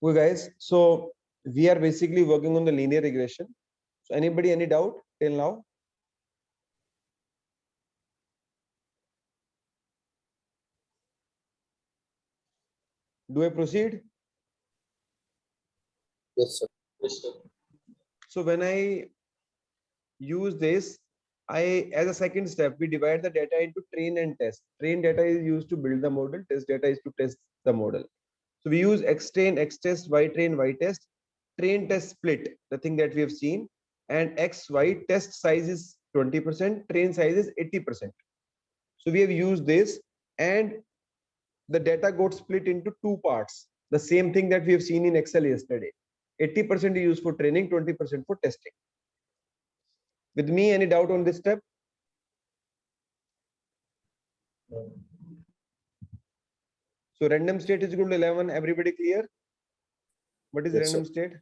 Okay, guys. So we are basically working on the linear regression. So anybody, any doubt till now? Do I proceed? Yes, sir. Yes, sir. So when I use this, as a second step, we divide the data into train and test. Train data is used to build the model. Test data is to test the model. So we use X train, X test, Y train, Y test. Train test split, the thing that we have seen, and X, Y test size is 20%, train size is 80%. So we have used this, and the data got split into two parts. The same thing that we have seen in Excel yesterday. 80% is used for training, 20% for testing. With me, any doubt on this step? So random state is equal to 11. Everybody clear? What is Yes, random sir. state?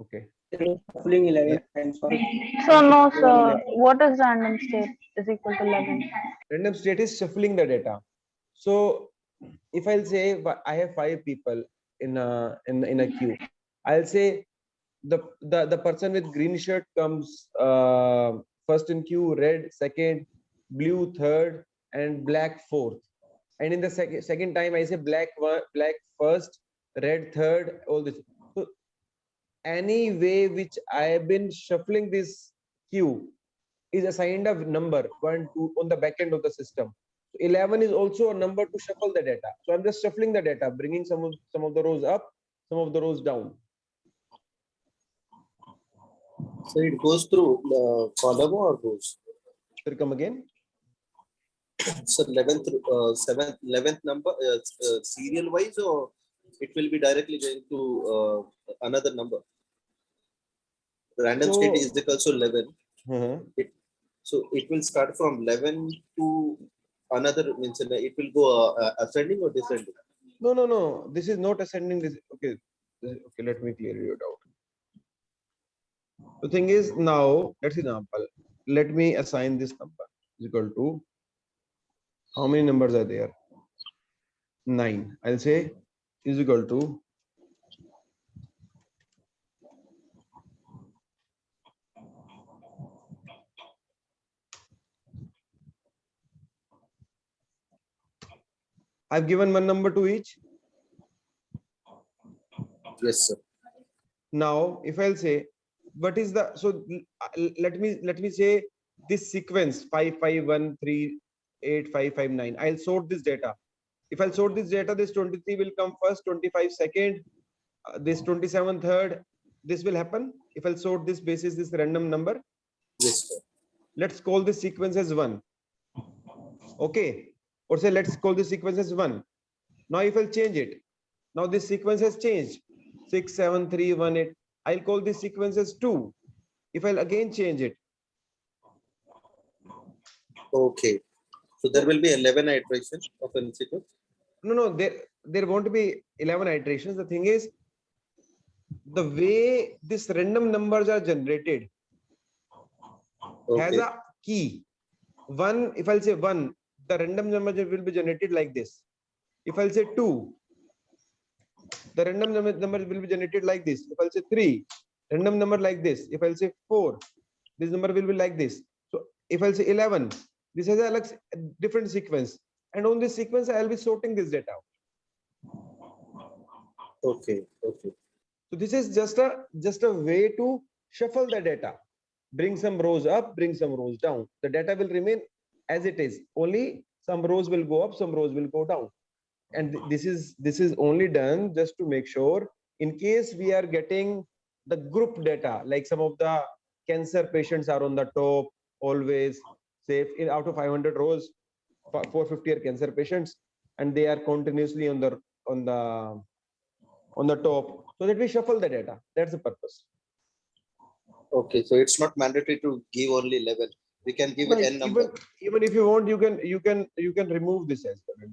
Okay. Shuffling 11 and So no, sir. What is random state is equal to 11? Random state is shuffling the data. So if I'll say I have 5 people in a queue, I'll say the person with green shirt comes first in queue, red second, blue third, and black fourth. And in the second time, I say black first, red third, all this. So any way which I have been shuffling this queue is assigned a number 1, 2 on the back end of the system. So 11 is also a number to shuffle the data. So I'm just shuffling the data, bringing some of the rows up, some of the rows down. So it goes through the column or rows? Sir, come again. So 11th, 7th, 11th number serial wise, or it will be directly going to another number. Random state is equal to 11. So it will start from 11 to another, means it will go ascending or descending? No. This is not ascending. This okay. Okay, let me clear your doubt. The thing is, now let's example. Let me assign this number is equal to, how many numbers are there? 9. I'll say is equal to I've given one number to each. Yes, sir. Now, if I'll say, what is the, so let me say this sequence 5, 5, 1, 3, 8, 5, 5, 9. I'll sort this data. If I'll sort this data, this 23 will come first, 25 second, this 27 third. This will happen if I'll sort this basis this random number. Yes, sir. Let's call this sequence as 1. Okay. Or say let's call this sequence as 1. Now if I'll change it, now this sequence has changed. 6, 7, 3, 1, 8. I'll call this sequence as 2. If I'll again change it. Okay. So there will be 11 iterations of a sequence? No, there won't be 11 iterations. The thing is, the way these random numbers are generated has a key. 1, if I'll say 1, the random number will be generated like this. If I'll say 2, the random number will be generated like this. If I'll say 3, random number like this. If I'll say 4, this number will be like this. So if I'll say 11, this has a different sequence, and on this sequence I'll be sorting this data. Okay. So this is just a way to shuffle the data, bring some rows up, bring some rows down. The data will remain as it is. Only some rows will go up, some rows will go down. And this is only done just to make sure, in case we are getting the group data, like some of the cancer patients are on the top always, say out of 500 rows, 450 are cancer patients, and they are continuously on the top, so that we shuffle the data. That's the purpose. Okay, so it's not mandatory to give only 11. We can give n number. Even if you want, you can remove this as well.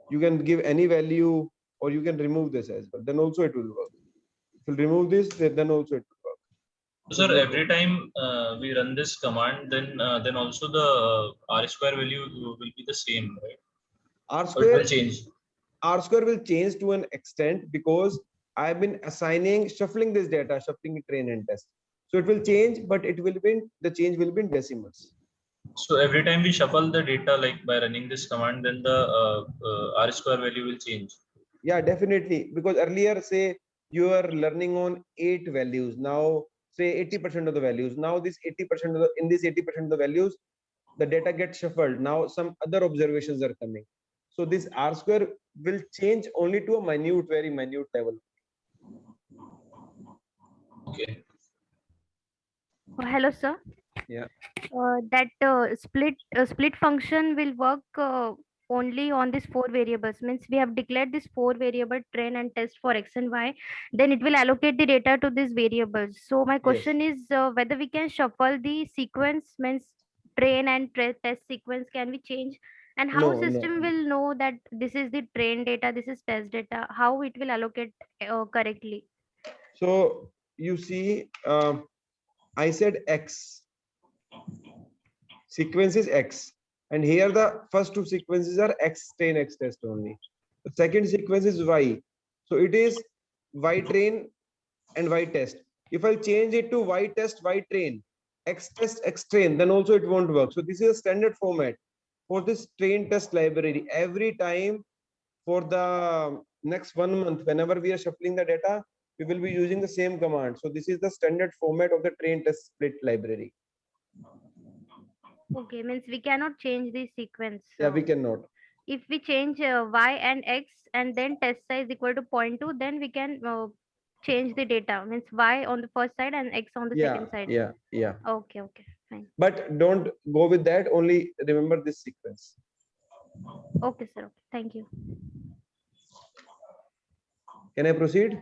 You can give any value, or you can remove this as well. Then also it will work. If you remove this, then also it will work. So, sir, every time we run this command, then also the R square value will be the same, right? R square will square change. R square will change to an extent because I've been assigning, shuffling this data, shuffling train and test. So it will change, but it will be, the change will be in decimals. So every time we shuffle the data, like by running this command, then the R square value will change. Yeah, definitely. Because earlier, say you are learning on 8 values. Now, say 80% of the values. Now this 80% of the, in this 80% of the values, the data gets shuffled. Now some other observations are coming. So this R square will change only to a minute, very minute level. Okay. Hello, sir. Yeah. That split function will work only on these 4 variables. Means we have declared this 4 variable train and test for x and y. Then it will allocate the data to these variables. So my question is whether we can shuffle the sequence, means train and test sequence, can we change? And how No, system no. will know that this is the train data, this is test data? How it will allocate correctly? So you see, I said X, sequence is X. And here the first 2 sequences are X train, X test only. The second sequence is Y. So it is Y train and Y test. If I change it to Y test, Y train, X test, X train, then also it won't work. So this is a standard format for this train test library. Every time for the next 1 month, whenever we are shuffling the data, we will be using the same command. So this is the standard format of the train test split library. Okay, means we cannot change the sequence. Yeah, we cannot. If we change y and x and then test size equal to 0.2, then we can change the data. Means y on the first side and x on the second side. Yeah. Okay, fine. But don't go with that. Only remember this sequence. Okay, sir. Okay, thank you. Can I proceed?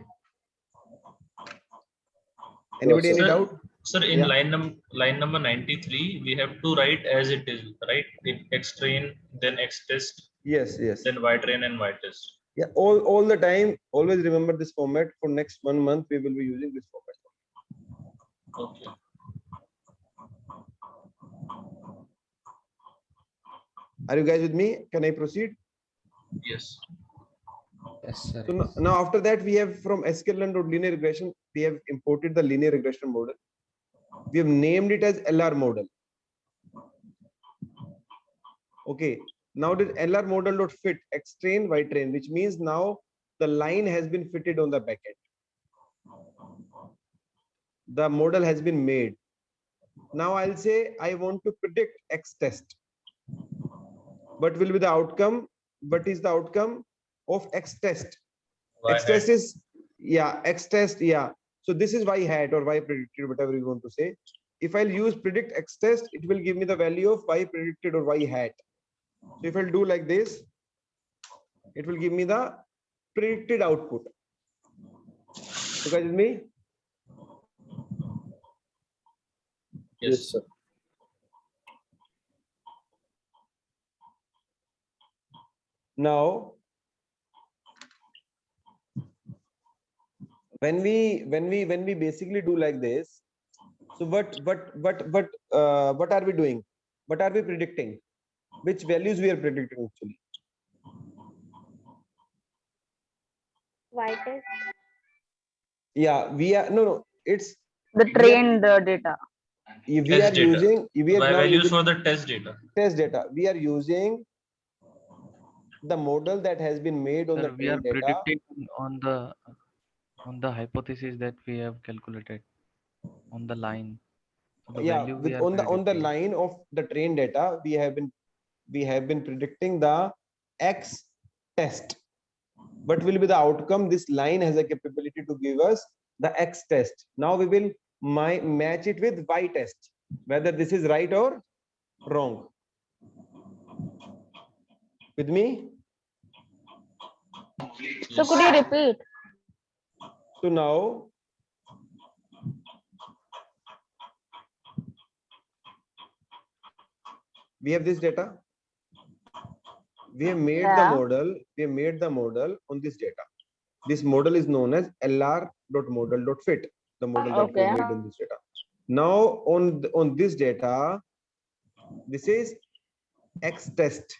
Anybody any Sir, doubt? Sir, in Yeah. line number 93, we have to write as it is, right? X train, then X test, Yes. then Y train and Y test. Yeah, all the time, always remember this format. For next 1 month, we will be using this format. Okay. Are you guys with me? Can I proceed? Yes. Yes, sir. So now after that, we have from sklearn.linear regression, we have imported the linear regression model. We have named it as LR model. Okay. Now this LR model dot fit X train, Y train, which means now the line has been fitted on the backend. The model has been made. Now I'll say I want to predict X test. What will be the outcome? What is the outcome of X test? Y X test hat. is, yeah, X test, yeah. So this is Y hat or Y predicted, whatever you want to say. If I'll use predict X test, it will give me the value of Y predicted or Y hat. So if I'll do like this, it will give me the predicted output. You guys with me? Yes, sir. Now, when we basically do like this, so what are we doing? What are we predicting? Which values we are predicting actually? Y test. Yeah, we are it's The trained data. we Test are data. using we are Y now values using for the test data. test data. We are using the model that has been made on Sir, the we are trained data. predicting on the hypothesis that we have calculated on the line. So the Yeah, value we with are on the predicting. line of the trained data, we have been predicting the X test. What will be the outcome? This line has a capability to give us the X test. Now we will match it with Y test, whether this is right or wrong. With me? So could you repeat? So now we have this data. We have made the Yeah. model. We have made the model on this data. This model is known as lr.model.fit. The model that we Okay. made on this data. Now on this data, this is X test.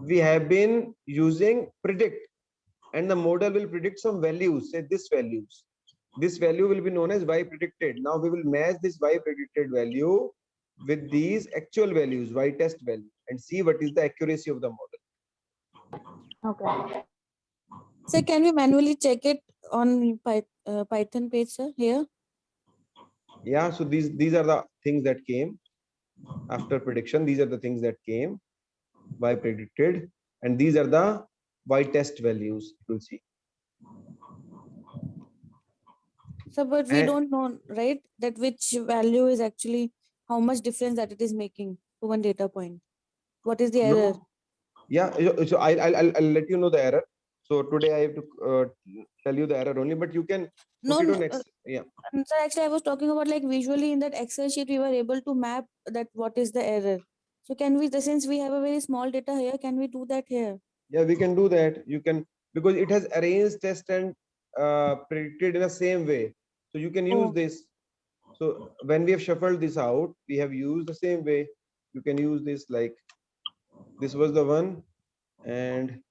we have been using predict, and the model will predict some values, say this values. This value will be known as y predicted. Now we will match this y predicted value with these actual values, y test value, and see what is the accuracy of the model. Okay. So can we manually check it on Python page, sir, here? Yeah, so these are the things that came after prediction. These are the things that came y predicted, and these are the y test values. You'll see. So, but we And- don't know, right, that which value is actually how much difference that it is making to one data point. What is the No. error? Yeah, so I'll let you know the error. So today I have to tell you the error only, but you can No, put it no. on Excel. Yeah. So actually, I was talking about like visually in that Excel sheet, we were able to map that what is the error. So can we, since we have a very small data here, can we do that here? Yeah, we can do that. You can, because it has arranged, test, and predicted in the same way. So you can use Oh. this. So when we have shuffled this out, we have used the same way. You can use this, like this was the one, and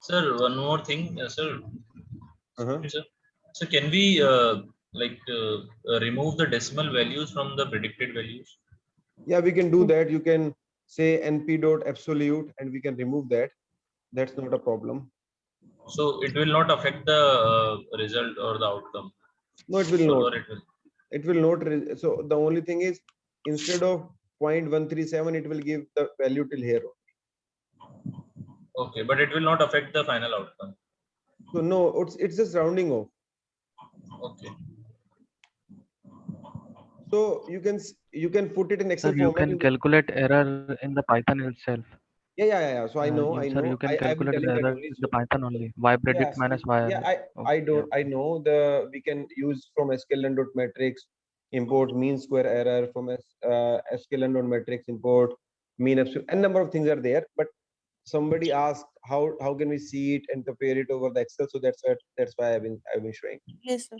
Sir, one more thing, sir. uh-huh. Sir. So can we remove the decimal values from the predicted values? Yeah, we can do that. You can say np dot absolute, and we can remove that. That's not a problem. So it will not affect the result or the outcome. No, it will not. Or it will. It will not. So the only thing is, instead of 0.137, it will give the value till here. Okay, but it will not affect the final outcome. So no, it's just rounding off. Okay. So you can put it in Excel Sir, you format. can calculate error in the Python itself. Yeah. So I know. Sir, you can I've been calculate telling the that error only. in the So Python only. Y predict minus y. yeah. Okay, I know we can use from sklearn dot matrix import mean square error from sklearn dot matrix import mean absolute. A number of things are there, but somebody asked how can we see it and compare it over the Excel. So that's why I've been showing. Yes, sir.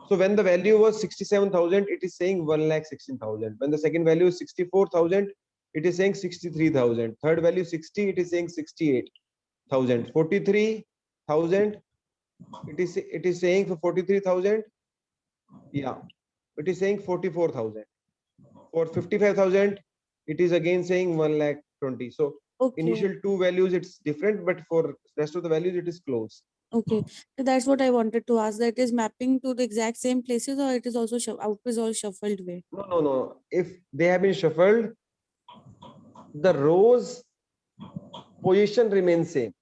So when the value was 67,000, it is saying 1,16,000. When the second value is 64,000, it is saying 63,000. Third value 60, it is saying 68,000. 43,000, it is saying for 43,000. Yeah, it is saying 44,000. For 55,000, it is again saying 1,20,000. So Okay. initial two values it's different, but for rest of the values it is close. Okay. So that's what I wanted to ask. That is mapping to the exact same places, or it is also out is all shuffled way? No. If they have been shuffled, the rows position remains same.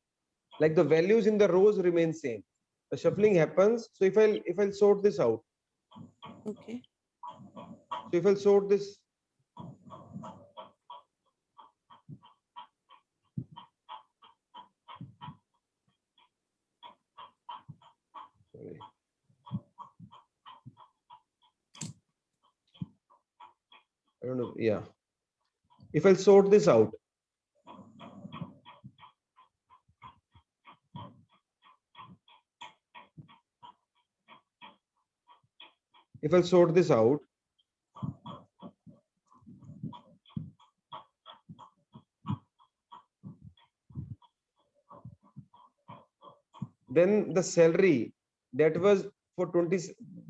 Like the values in the rows remain same. The shuffling happens. So if I'll sort this out. Okay. So if I'll sort this. Sorry. I don't know. Yeah. If I'll sort this out. If I'll sort this out. Then the salary that was for 20,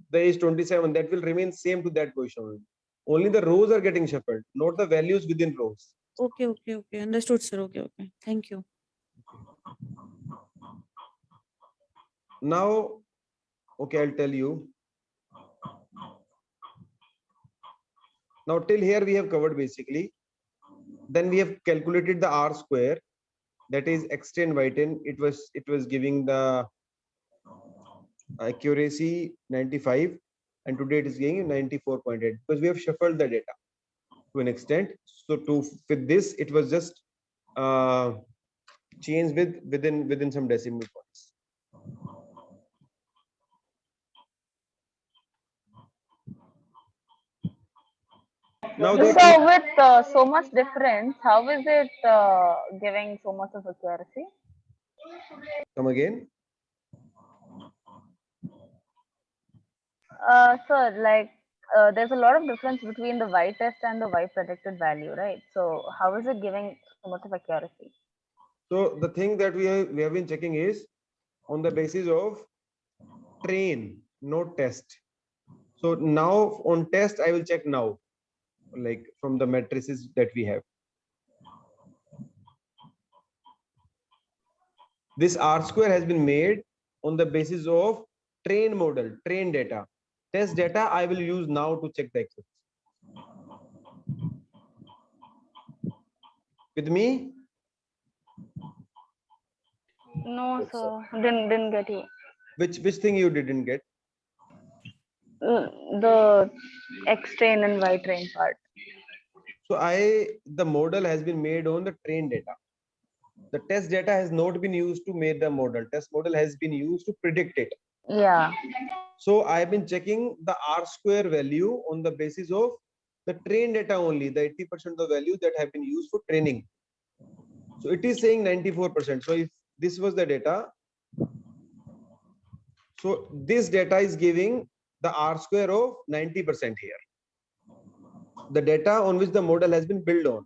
the age 27, that will remain same to that position. Only the rows are getting shuffled, not the values within rows. Okay. Understood, sir. Okay. Thank you. Now, okay, I'll tell you. Now till here we have covered basically. Then we have calculated the R square, that is x10 y10. It was giving the accuracy 95, and today it is giving 94.8 because we have shuffled the data to an extent. So to fit this, it was just changed within some decimal points. Now they So with so much difference, how is it giving so much of accuracy? come again. So like there's a lot of difference between the y test and the y predicted value, right? So how is it giving so much of accuracy? So the thing that we have been checking is on the basis of train, not test. So now on test, I will check now, like from the matrices that we have. This R square has been made on the basis of train model, train data. Test data I will use now to check the accuracy. With me? No, Yes, sir. Didn't get you. Which thing you didn't get? The X train and Y train part. So the model has been made on the train data. The test data has not been used to make the model. Test model has been used to predict it. Yeah. So I have been checking the R square value on the basis of the train data only, the 80% of the value that have been used for training. So it is saying 94%. So if this was the data, so this data is giving the R square of 90% here. The data on which the model has been built on.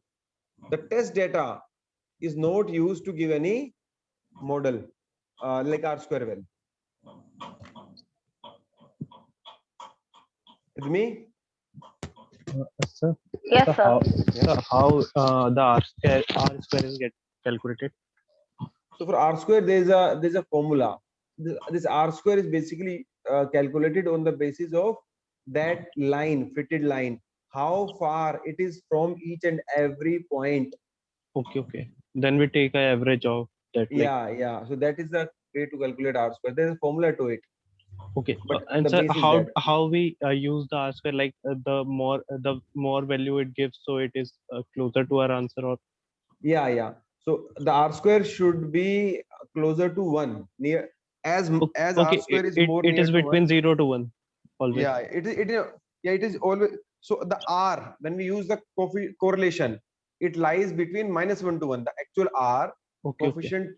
The test data is not used to give any model like R square value. With me? Sir, Yes, so sir. how the R square is get calculated? So for R square, there's a formula. This R square is basically calculated on the basis of that line, fitted line, how far it is from each and every point. Okay. Then we take an average of that. Yeah. So that is the way to calculate R square. There's a formula to it. Okay. But And the sir, base is that. how we use the R square? Like the more value it gives, so it is closer to our answer, or Yeah. So the R square should be closer to 1, near as R okay. square is It more it near is to 1. between 0 to 1 always. Yeah, it is always. So the R, when we use the correlation, it lies between -1 to 1. The actual R Okay. coefficient,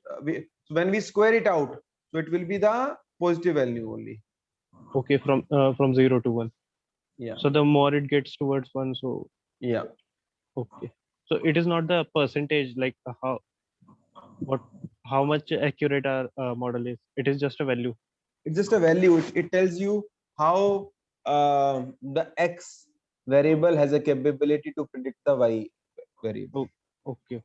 so when we square it out, so it will be the positive value only. Okay, from 0 to 1. Yeah. So the more it gets towards 1, so Yeah. okay. So it is not the percentage, like how much accurate our model is. It is just a value. It's just a value. It tells you how the X variable has a capability to predict the Y variable. Okay.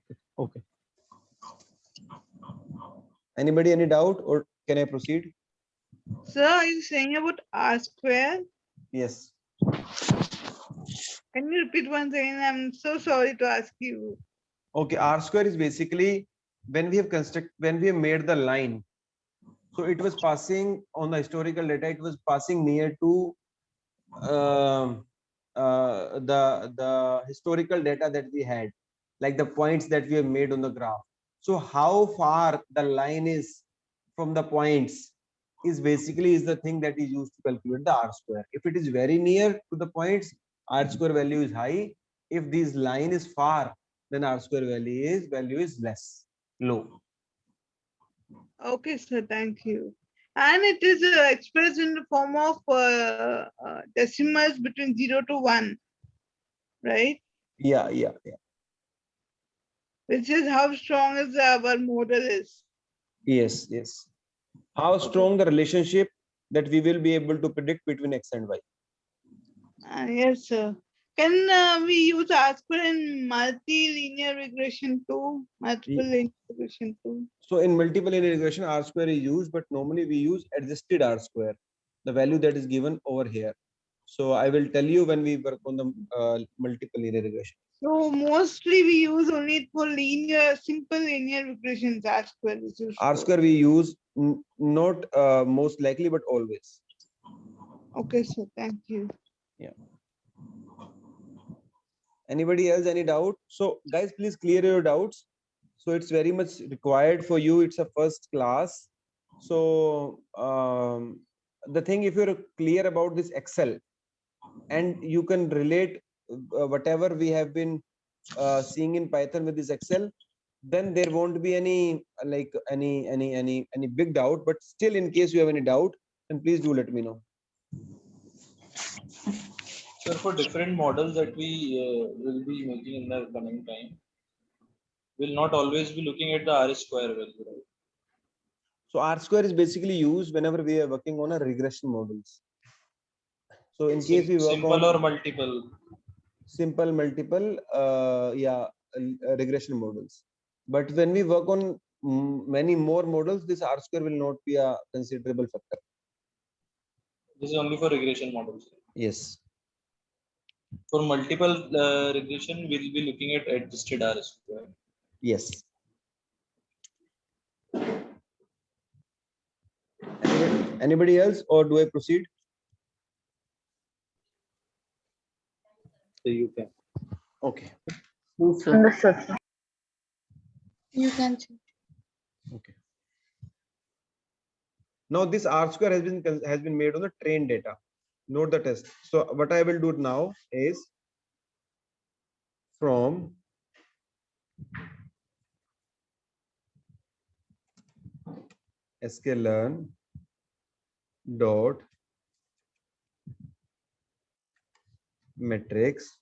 Anybody any doubt, or can I proceed? Sir, are you saying about R square? Yes. Can you repeat once again? I'm so sorry to ask you. Okay, R square is basically when we have made the line. So it was passing on the historical data. It was passing near to the historical data that we had, like the points that we have made on the graph. So how far the line is from the points is the thing that is used to calculate the R square. If it is very near to the points, R square value is high. If this line is far, then R square value is low. Okay, sir, thank you. And it is expressed in the form of decimals between 0 to 1, right? Yeah. Which is how strong is our model is. Yes. How strong the relationship that we will be able to predict between X and Y. Yes, sir. Can we use R square in multilinear regression too? Multiple linear regression too? So in multiple linear regression, R square is used, but normally we use adjusted R square, the value that is given over here. So I will tell you when we work on the multiple linear regression. So mostly we use only for simple linear regressions, R square is used. R square we use not most likely, but always. Okay, sir, thank you. Yeah. Anybody else, any doubt? So guys, please clear your doubts. So it's very much required for you. It's a first class. So the thing, if you're clear about this Excel and you can relate whatever we have been seeing in Python with this Excel, then there won't be any big doubt. But still, in case you have any doubt, then please do let me know. So for different models that we will be making in the coming time, we'll not always be looking at the R square value, right? So R square is basically used whenever we are working on a regression models. So in case we work Simple on or multiple. simple, multiple, regression models. But when we work on many more models, this R square will not be a considerable factor. This is only for regression models. Yes. For multiple regression, we'll be looking at adjusted R square. Yes. Anybody else, or do I proceed? So you can. Okay. Understood, sir. You can. Okay. Now this R square has been made on the trained data, not the test. So what I will do now is from sklearn dot metrics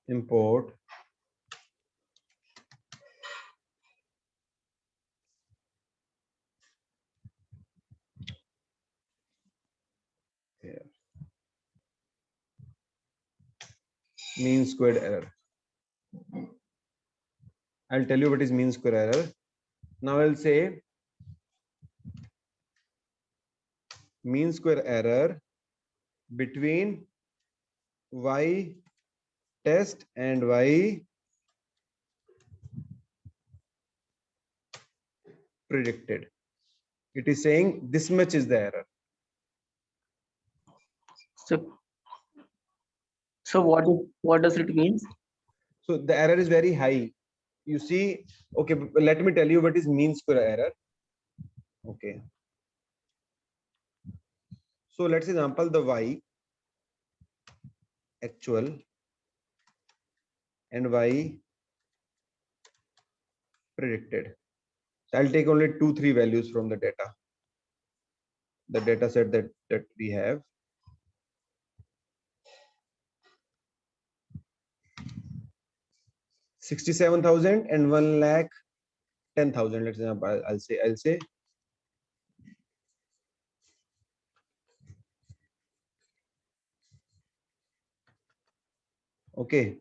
import here mean squared error. I'll tell you what is mean square error. Now I'll say mean square error between y test and y predicted. It is saying this much is the error. So what does it mean? So the error is very high. You see, okay, let me tell you what is mean square error. Okay. So let's example the y actual and y predicted. So I'll take only 2-3 values from the data set that we have. $67,000 and 1,10,000. Let's example. I'll say. Okay.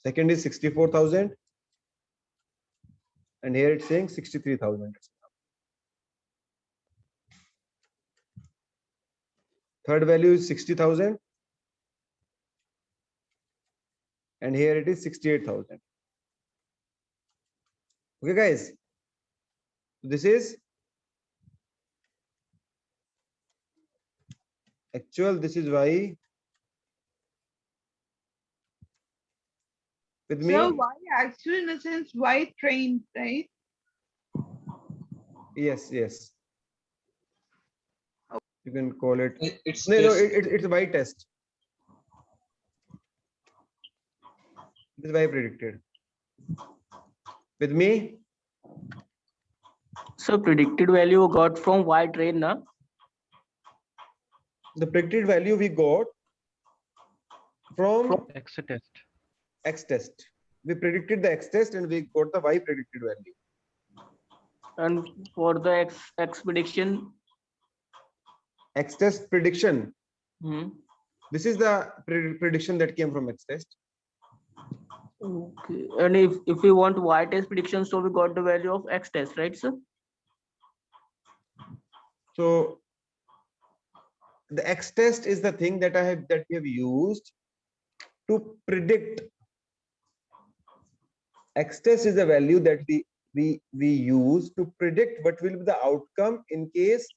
Second is 64,000. And here it's saying 63,000. Third value is 60,000. And here it is 68,000. Okay, guys. This is actual. This is y. With me? So why actually, in a sense, why trained, right? Yes. You can call it. It's it's y test. This is y predicted. With me? So predicted value got from y train, na? The predicted value we got from X test. X test. We predicted the X test and we got the Y predicted value. And for the X prediction? X test prediction. Hmm. This is the prediction that came from X test. Okay. And if we want Y test prediction, so we got the value of X test, right, sir? So the X test is the thing that we have used to predict. X test is the value that we use to predict what will be the outcome in case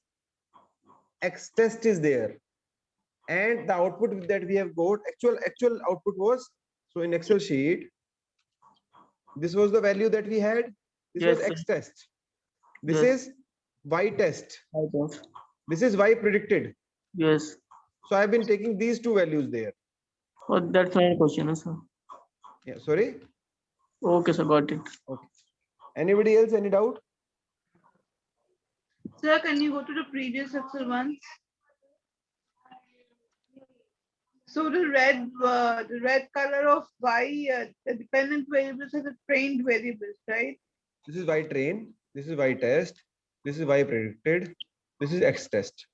X test is there. And the output that we have got, actual output was, so in Excel sheet, this was the value that we had. This Yes, was X test. This Yes. is Y test. Yes. This is Y predicted. Yes. So I've been taking these two values there. Oh, that's my question, sir. Yeah, sorry. Okay, sir, got it. Okay. Anybody else? Any doubt? Sir, can you go to the previous Excel once? So the red color of Y, the dependent variables are the trained variables, right? This is Y train, this is Y test, this is Y predicted, this is X test.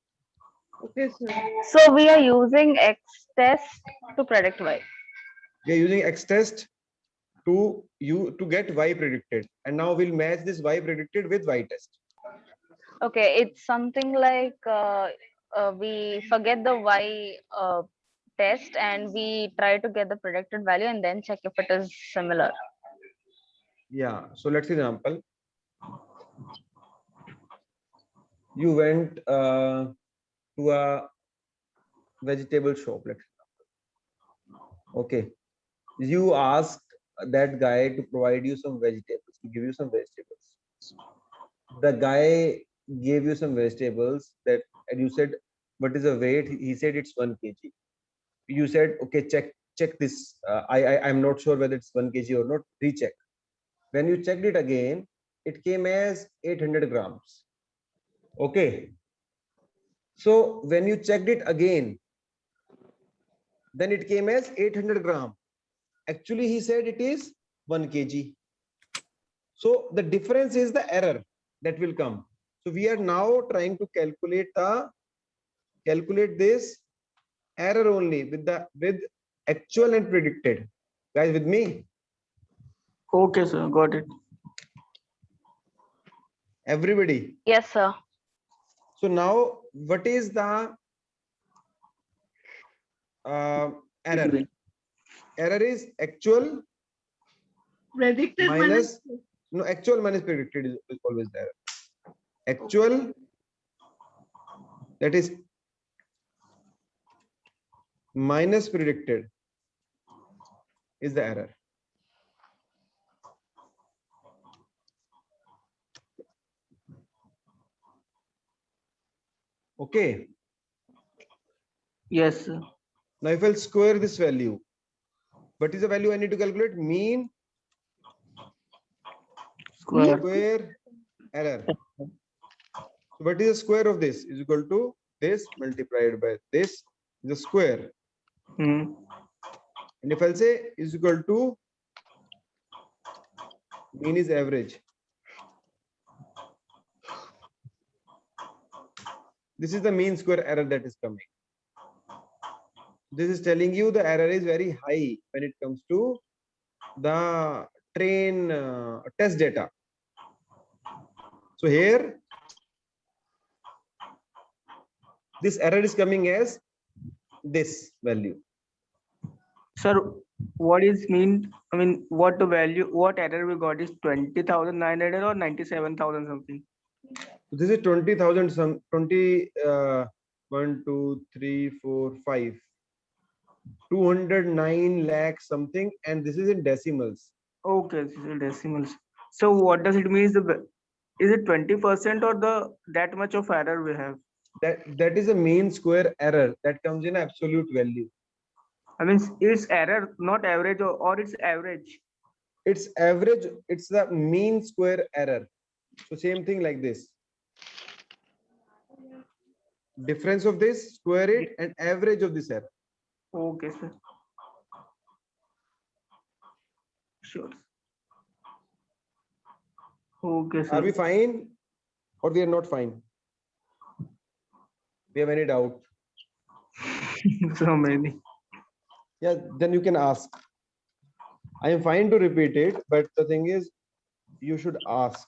Okay, sir. So we are using X test to predict Y. We are using X test to get Y predicted, and now we'll match this Y predicted with Y test. Okay, it's something like we forget the Y test and we try to get the predicted value and then check if it is similar. Yeah. So let's example. You went to a vegetable shop. Let's okay. You asked that guy to provide you some vegetables, to give you some vegetables. The guy gave you some vegetables and you said, what is the weight? He said it's 1 kg. You said, okay, check this. I'm not sure whether it's 1 kg or not. Recheck. When you checked it again, it came as 800 grams. Okay. So when you checked it again, then it came as 800 gram. Actually, he said it is 1 kg. So the difference is the error that will come. So we are now trying to calculate this error only with actual and predicted. Guys, with me? Okay, sir, got it. Everybody? Yes, sir. So now, what is the error? Error is actual Predicted minus no, actual minus predicted is always there. Actual, that is minus predicted, is the error. Okay. Yes, sir. Now if I'll square this value, what is the value I need to calculate? Mean square error. So what is the square of this? Is equal to this multiplied by this is the square. And if I'll say is equal to mean is average. This is the mean square error that is coming. This is telling you the error is very high when it comes to the train test data. So here, this error is coming as this value. Sir, what is mean? I mean, what the value, what error we got is 20,900 or 97,000 something? This is 20,000 some 20 1 2 3 4 5 209 lakh something, and this is in decimals. Okay, this is decimals. So what does it mean? Is it 20% or that much of error we have? That is a mean square error that comes in absolute value. I mean, it's error, not average, or it's average. It's average. It's the mean square error. So same thing like this. Difference of this, square it, and average of this error. Okay, sir. Sure. Okay, sir. Are we fine or we are not fine? We have any doubt? So many. Yeah, then you can ask. I am fine to repeat it, but the thing is, you should ask.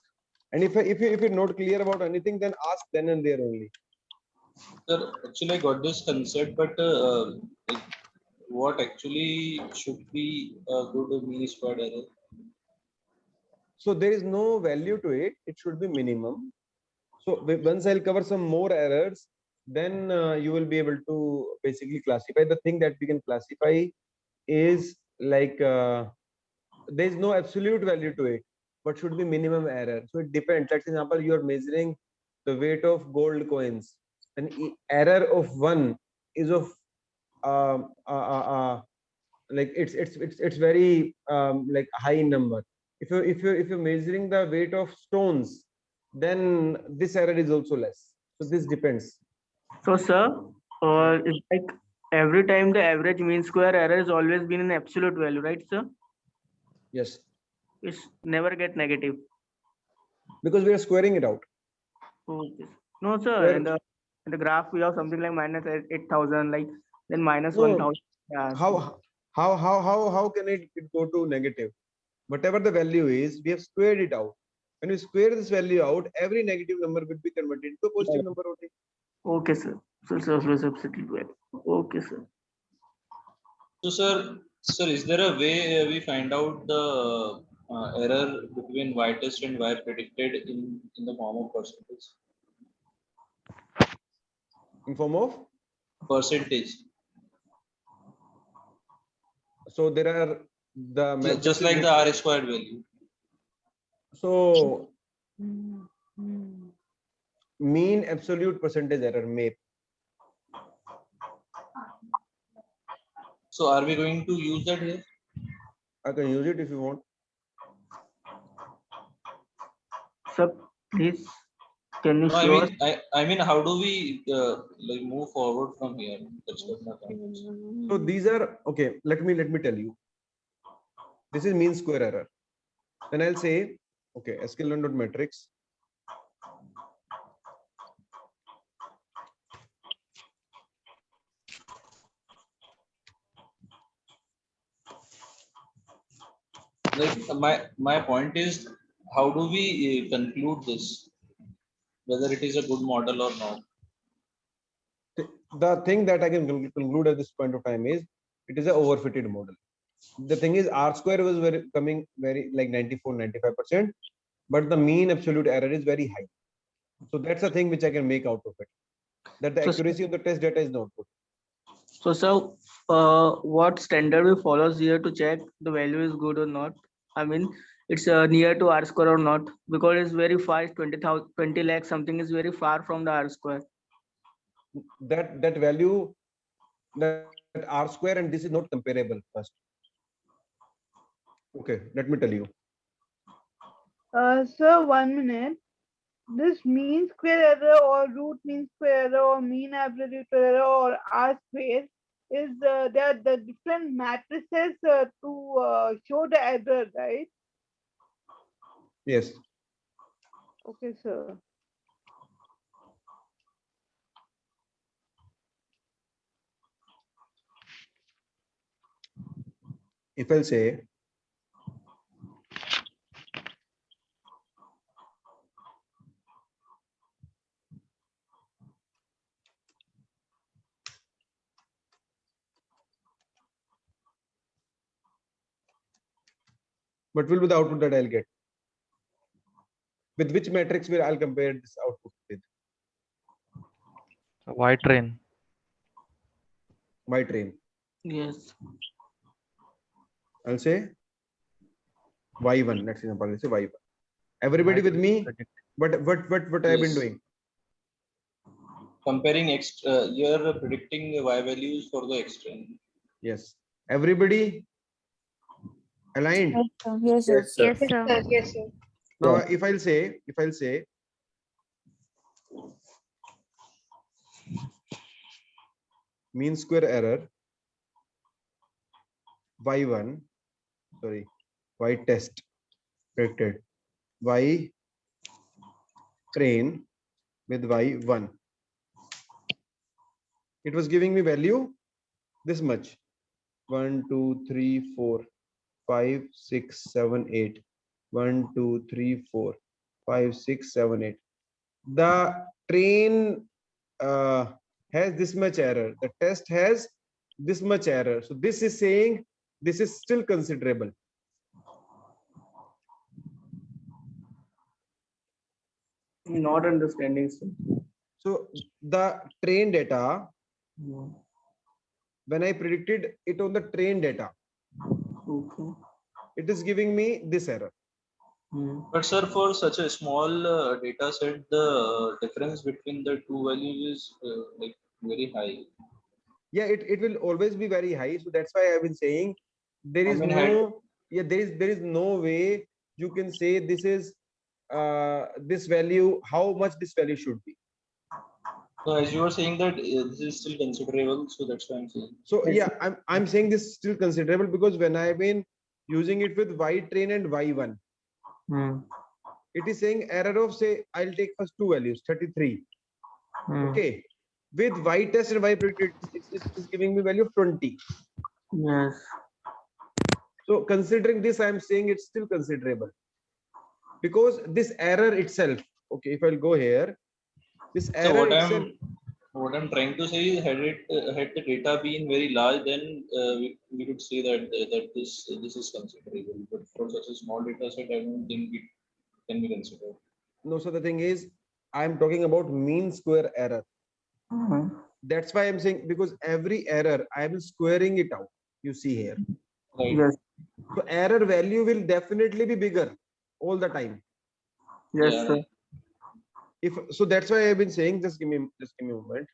And if you're not clear about anything, then ask then and there only. Sir, actually, I got this concept, but like, what actually should be a good mean squared error? So there is no value to it. It should be minimum. So once I'll cover some more errors, then you will be able to basically classify. The thing that we can classify is like there is no absolute value to it, but should be minimum error. So it depends. Let's example, you are measuring the weight of gold coins. An error of 1 is of like it's very like high number. If you're measuring the weight of stones, then this error is also less. So this depends. So, sir, it's like every time the average mean square error has always been an absolute value, right, sir? Yes, It's never get negative. because we are squaring it out. Okay. No, sir. Where- In the graph, we have something like minus 8,000, like then minus No. 1,000. Yeah. How can it go to negative? Whatever the value is, we have squared it out. When we square this value out, every negative number will be converted into a positive number only. Okay, sir. So, substitute well. Okay, sir. So, sir, is there a way we find out the error between y test and y predicted in the form of percentage? In form of? Percentage. So there are the Just matrices like which- the R squared value. So mean absolute percentage error MAPE. So, are we going to use that here? I can use it if you want. Sir, please, can you No, show us? I mean, how do we like move forward from here? That's what my point is. So these are okay. Let me tell you. This is mean square error. Then I'll say, okay, sklearn.metrics. Like my point is, how do we conclude this? Whether it is a good model or not? The thing that I can conclude at this point of time is it is an overfitted model. The thing is R square was coming very like 94-95%, but the mean absolute error is very high. So that's the thing which I can make out of it. That the So- accuracy of the test data is not good. So, sir, what standard we follows here to check the value is good or not? I mean, it's near to R square or not, because it's very far. 20 lakhs something is very far from the R square. That value, that R square and this is not comparable first. Okay, let me tell you. Sir, 1 minute. This mean square error or root mean square error or mean absolute error or R square is they are the different matrices to show the error, right? Yes. Okay, sir. If I'll say what will be the output that I'll get? With which matrix will I'll compare this output with? Y train. My train. Yes. I'll say Y1. Next example, I'll say Y1. Everybody with me? What I've been Yes. doing? Comparing you're predicting the y values for the X train. Yes. Everybody aligned? Yes, sir. Yes, sir. Yes, sir. Now, if I'll say mean square error Y1, sorry, Y test predicted Y train with Y1. It was giving me value this much. 1, 2, 3, 4, 5, 6, 7, 8. 1, 2, 3, 4, 5, 6, 7, 8. The train has this much error. The test has this much error. So this is saying this is still considerable. Not understanding, sir. So the train data, Yeah. when I predicted it on the train data, Okay. it is giving me this error. But sir, for such a small data set, the difference between the two values is like very high. Yeah, it will always be very high. So that's why I've been saying there I is mean, no, yeah, there is no way you can say this is this value, how much this value should be. So as you were saying that this is still considerable, so that's why I'm saying. So yeah, I'm saying this is still considerable because when I've been using it with Y train and Y1, it is saying error of, say, I'll take first two values, 33. Okay. With Y test and Y predicted, it's giving me value of 20. Yes. So considering this, I'm saying it's still considerable because this error itself. Okay, if I'll go here, this So error itself. what I'm trying to say is, had the data been very large, then we could say that this is considerable. But for such a small data set, I don't think it can be considered. No, so the thing is, I'm talking about mean square error. That's why I'm saying, because every error I am squaring it out. You see here. Right. Yes. So error value will definitely be bigger all the time. Yes, Yeah. sir. So that's why I've been saying, just give me a moment.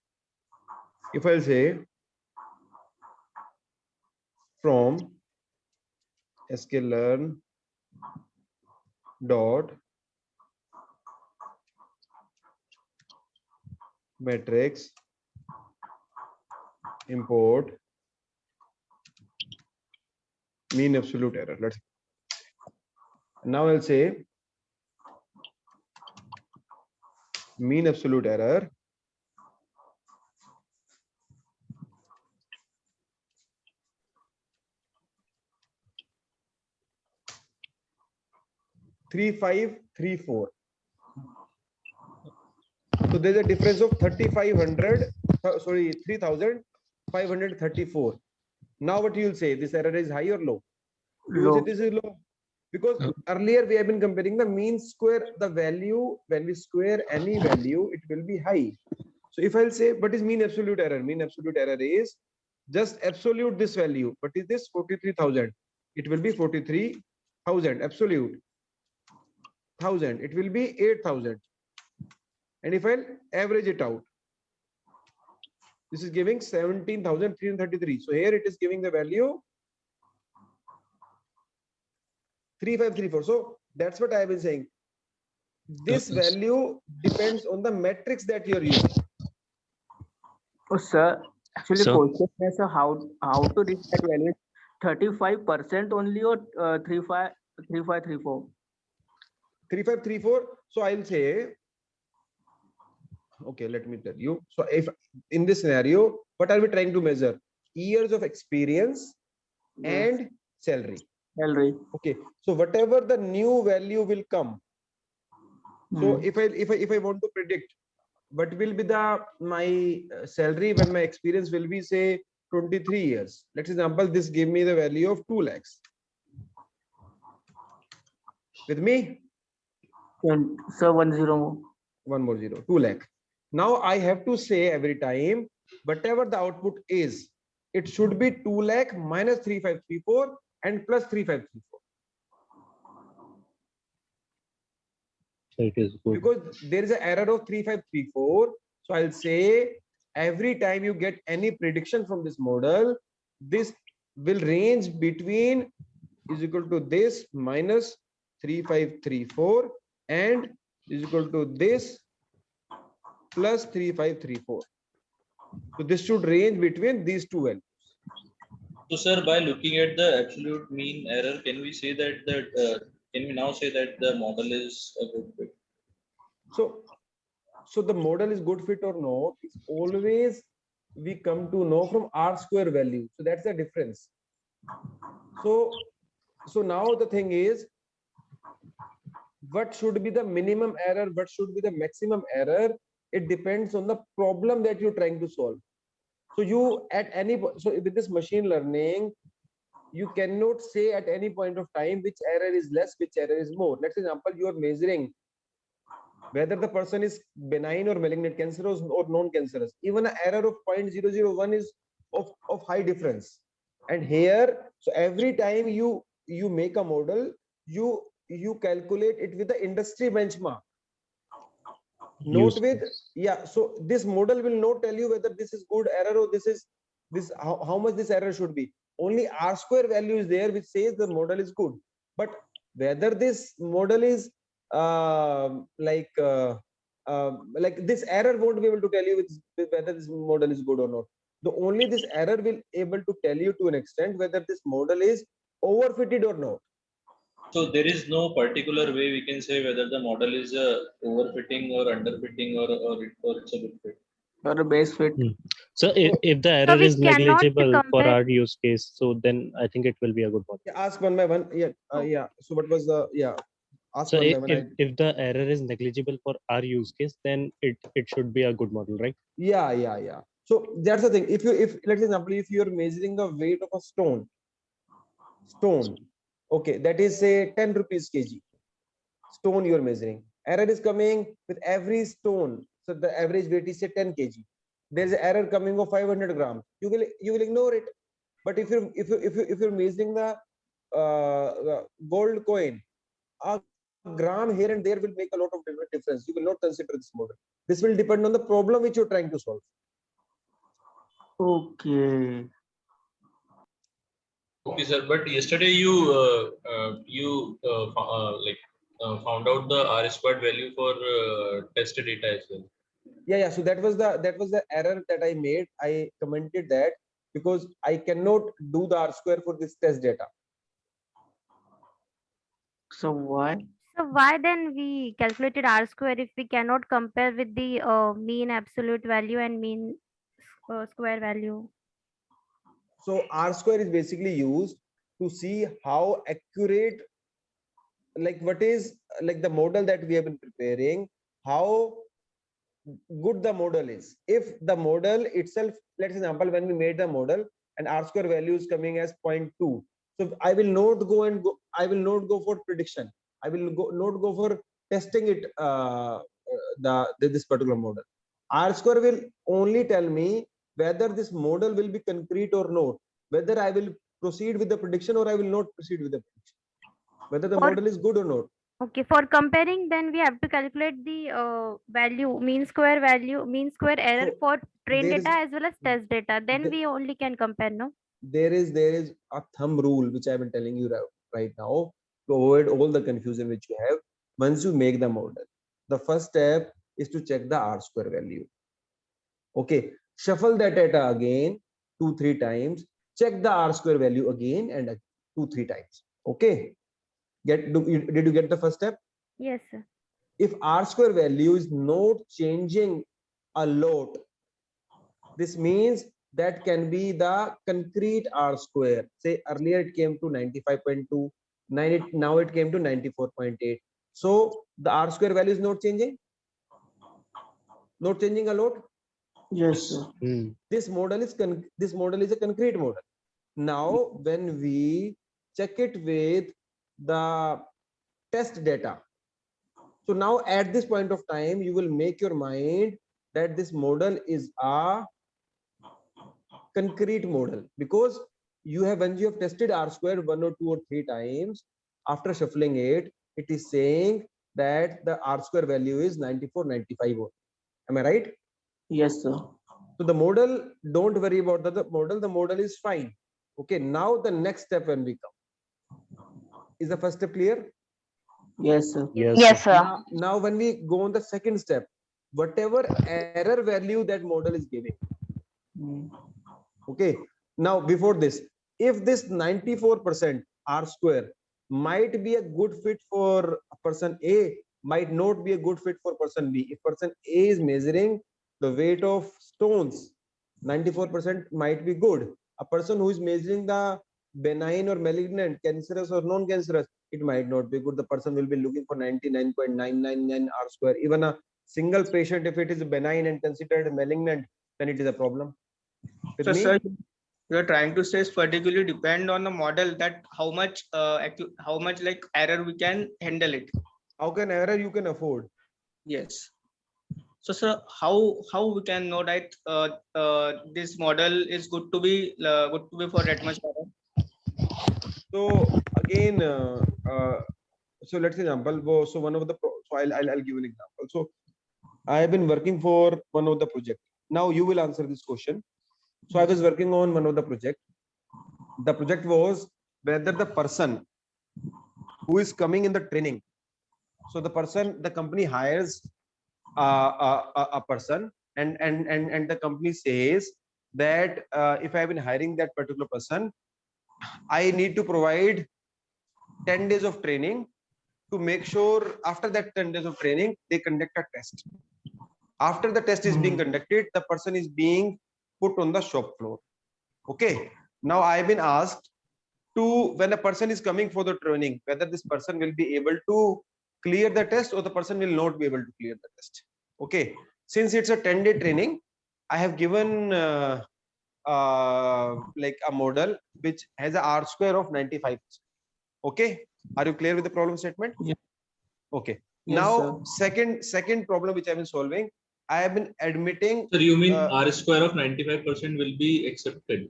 If I'll say from sklearn dot matrix import mean absolute error. Now I'll say mean absolute error (3534). So there's a difference of 3,534. Now what you'll say, this error is high or low? You will say this is low, because earlier we have been comparing the mean square, the value, when we square any value, it will be high. So if I'll say, what is mean absolute error? Mean absolute error is just absolute this value. What is this? 43,000. It will be 43,000 absolute. 1,000. It will be 8,000. And if I'll average it out, this is giving 17,333. So here it is giving the value 3534. So that's what I have been saying. This value depends on the metrics that you're using. Oh, sir. Actually, So- question is how to reach that value? 35% only or 3534? 3534. So I'll say, okay, let me tell you. So if in this scenario, what are we trying to measure? Years of experience and salary. Salary. Okay. So whatever the new value will come. So if I want to predict what will be my salary when my experience will be, say, 23 years. Let's example, this give me the value of 2 lakhs. With me? Sir, 10 more. 1 more 0, 2 lakh. Now I have to say every time, whatever the output is, it should be 2 lakh minus 3534 and plus 3534. So it is good. Because there is an error of 3534. So I'll say every time you get any prediction from this model, this will range between is equal to this minus 3534 and is equal to this plus 3534. So this should range between these two values. So sir, by looking at the absolute mean error, can we say that can we now say that the model is a good fit? So the model is good fit or not, it's always we come to know from R square value. So that's the difference. So now the thing is, what should be the minimum error, what should be the maximum error? It depends on the problem that you're trying to solve. So you so with this machine learning, you cannot say at any point of time which error is less, which error is more. Let's example, you are measuring whether the person is benign or malignant, cancerous or non-cancerous. Even an error of 0.001 is of high difference. And here, so every time you make a model, you calculate it with the industry benchmark. Not with, yeah. So this model will not tell you whether this is good error or how much this error should be. Only R square value is there which says the model is good. But whether this model is like this error won't be able to tell you whether this model is good or not. The only this error will able to tell you to an extent whether this model is overfitted or not. So there is no particular way we can say whether the model is overfitting or underfitting or it's a good fit. Or a base fit. So if the error we is cannot negligible for compare- our use case, so then I think it will be a good model. Yeah, ask one by one. Yeah. So what was the Ask So one by one. if the error is negligible for our use case, then it should be a good model, right? Yeah. So that's the thing. If let's example, if you're measuring the weight of a stone, okay, that is say 10 rupees kg. Stone you're measuring. Error is coming with every stone. So the average weight is say 10 kg. There's an error coming of 500 grams. You will ignore it. But if you're measuring the gold coin, a gram here and there will make a lot of difference. You will not consider this model. This will depend on the problem which you're trying to solve. Okay. Okay, sir. But yesterday you found out the R squared value for test data as well. Yeah. So that was the error that I made. I commented that because I cannot do the R square for this test data. So why? So why then we calculated R square if we cannot compare with the mean absolute value and mean square value? So R square is basically used to see how accurate, like what is like the model that we have been preparing, how good the model is. If the model itself, let's example, when we made the model and R square value is coming as 0.2, so I will not go for prediction. I will not go for testing it this particular model. R square will only tell me whether this model will be concrete or not, whether I will proceed with the prediction or I will not proceed with the prediction, whether the model is good or not. Okay, for comparing, then we have to calculate the value, mean square error So for train there data is- as well as test data. Then we only can compare, no? There is a thumb rule which I've been telling you right now to avoid all the confusion which you have. Once you make the model, the first step is to check the R square value. Okay, shuffle that data again 2-3 times, check the R square value again and 2-3 times. Okay, did you get the first step? Yes, sir. If R square value is not changing a lot, this means that can be the concrete R square. Say earlier it came to 95.2, now it came to 94.8. So the R square value is not changing a lot. Yes, sir. This model is a concrete model. Now when we check it with the test data, so now at this point of time you will make your mind that this model is a concrete model, because when you have tested R square 1 or 2 or 3 times, after shuffling it is saying that the R square value is 94, 95. Am I right? Yes, sir. So the model, don't worry about the model is fine. Okay, now the next step when we come, is the first step clear? Yes, sir. Yes, sir. Now when we go on the second step, whatever error value that model is giving, okay, now before this, if this 94% R square might be a good fit for person A, might not be a good fit for person B. If person A is measuring the weight of stones, 94% might be good. A person who is measuring the benign or malignant, cancerous or non-cancerous, it might not be good. The person will be looking for 99.999 R square. Even a single patient, if it is benign and considered malignant, then it is a problem. With So, me? sir, you're trying to say particularly depend on the model that how much like error we can handle it. How can error you can afford? Yes. So, sir, how we can know that this model is good to be for that much error? So again, so let's example. So one of the so I'll give an example. So I have been working for one of the project. Now you will answer this question. So I was working on one of the project. The project was whether the person who is coming in the training, So the company hires a person, and the company says that if I've been hiring that particular person, I need to provide 10 days of training to make sure after that 10 days of training, they conduct a test. After the test is being conducted, the person is being put on the shop floor. Okay. Now I've been asked to, when a person is coming for the training, whether this person will be able to clear the test or the person will not be able to clear the test. Okay. Since it's a 10-day training, I have given like a model which has a R square of 95%. Okay. Are you clear with the problem statement? Yeah. Okay. Yes, Now, sir. second problem which I've been solving, I have been admitting. Sir, you mean R square of 95% will be accepted?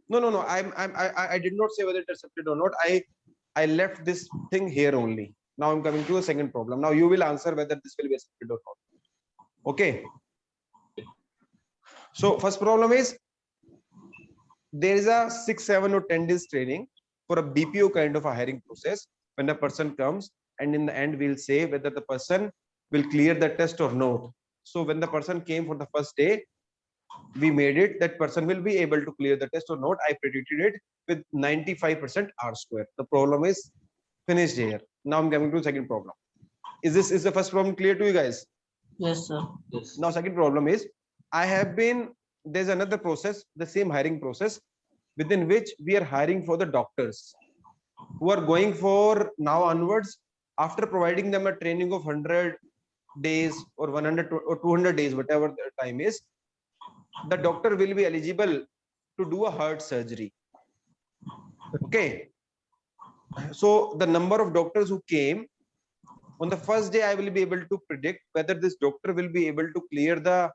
No. I did not say whether it's accepted or not. I left this thing here only. Now I'm coming to a second problem. Now you will answer whether this will be accepted or not. Okay. So first problem is, there is a 6, 7 or 10 days training for a BPO kind of a hiring process. When a person comes, and in the end we'll say whether the person will clear the test or not. So when the person came for the first day, we made it that person will be able to clear the test or not. I predicted it with 95% R square. The problem is finished here. Now I'm coming to the second problem. Is the first problem clear to you guys? Yes, sir. Yes. Now second problem is, there's another process, the same hiring process, within which we are hiring for the doctors who are going for now onwards, after providing them a training of 100 days or 100 or 200 days, whatever the time is, the doctor will be eligible to do a heart surgery. Okay. So the number of doctors who came on the first day, I will be able to predict whether this doctor will be able to clear the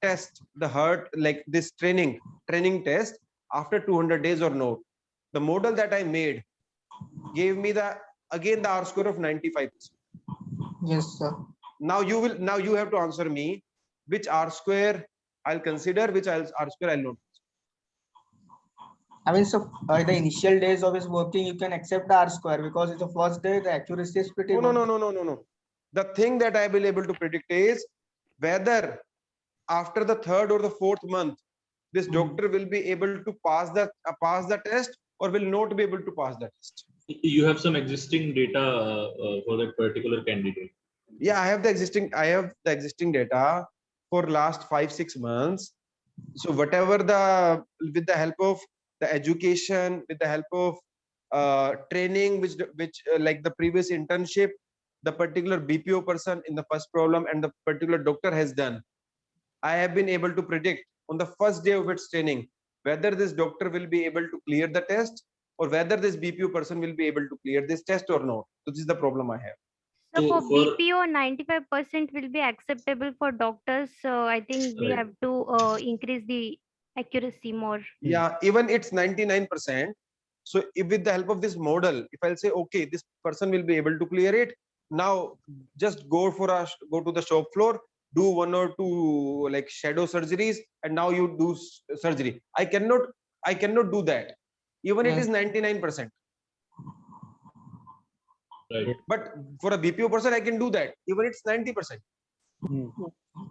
test, the heart, like this training test after 200 days or not. The model that I made gave me the R square of 95%. Yes, sir. Now you have to answer me which R square I'll consider, which R square I'll not. I mean, so the initial days of his working, you can accept the R square because it's the first day, the accuracy is pretty good. No. The thing that I will be able to predict is whether after the third or the fourth month, this doctor will be able to pass the test or will not be able to pass the test. You have some existing data for that particular candidate. Yeah, I have the existing data for last 5-6 months. So whatever with the help of the education, with the help of training, which like the previous internship, the particular BPO person in the first problem and the particular doctor has done, I have been able to predict on the first day of its training whether this doctor will be able to clear the test or whether this BPO person will be able to clear this test or not. So this is the problem I have. So for BPO, 95% will be acceptable for doctors. So I think we have to increase the accuracy more. Yeah, even it's 99%. So if with the help of this model, if I'll say, okay, this person will be able to clear it, now just go to the shop floor, do 1 or 2 like shadow surgeries, and now you do surgery. I cannot do that. Even it is 99%. Right. But for a BPO person, I can do that. Even it's 90%.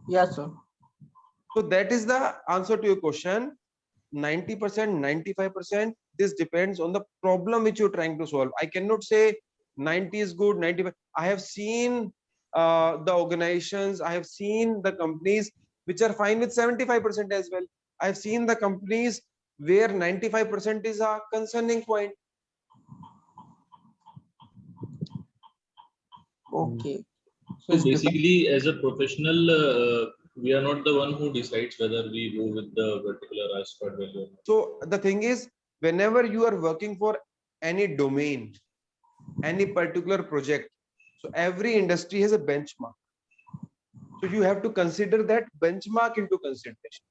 Yes, sir. So that is the answer to your question. 90%, 95%. This depends on the problem which you're trying to solve. I cannot say 90 is good, 95. I have seen the organizations, I have seen the companies which are fine with 75% as well. I've seen the companies where 95% is a concerning point. Okay. So basically, as a professional, we are not the one who decides whether we go with the particular R square value. So the thing is, whenever you are working for any domain, any particular project, so every industry has a benchmark. So you have to consider that benchmark into consideration.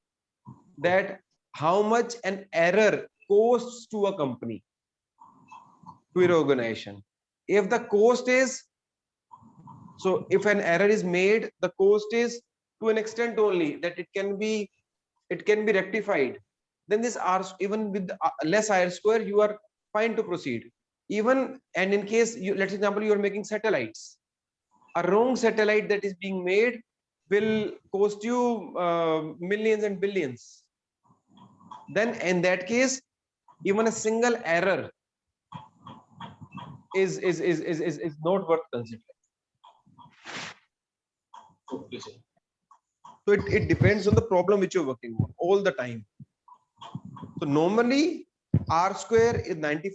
That how much an error costs to a company, to your organization. If the cost is, so if an error is made, the cost is to an extent only that it can be rectified. Then this R, even with less R square, you are fine to proceed. Even, and in case let's example, you are making satellites. A wrong satellite that is being made will cost you millions and billions. Then in that case, even a single error is not worth considering. Okay, sir. So it depends on the problem which you're working on all the time. So normally R square is 94%,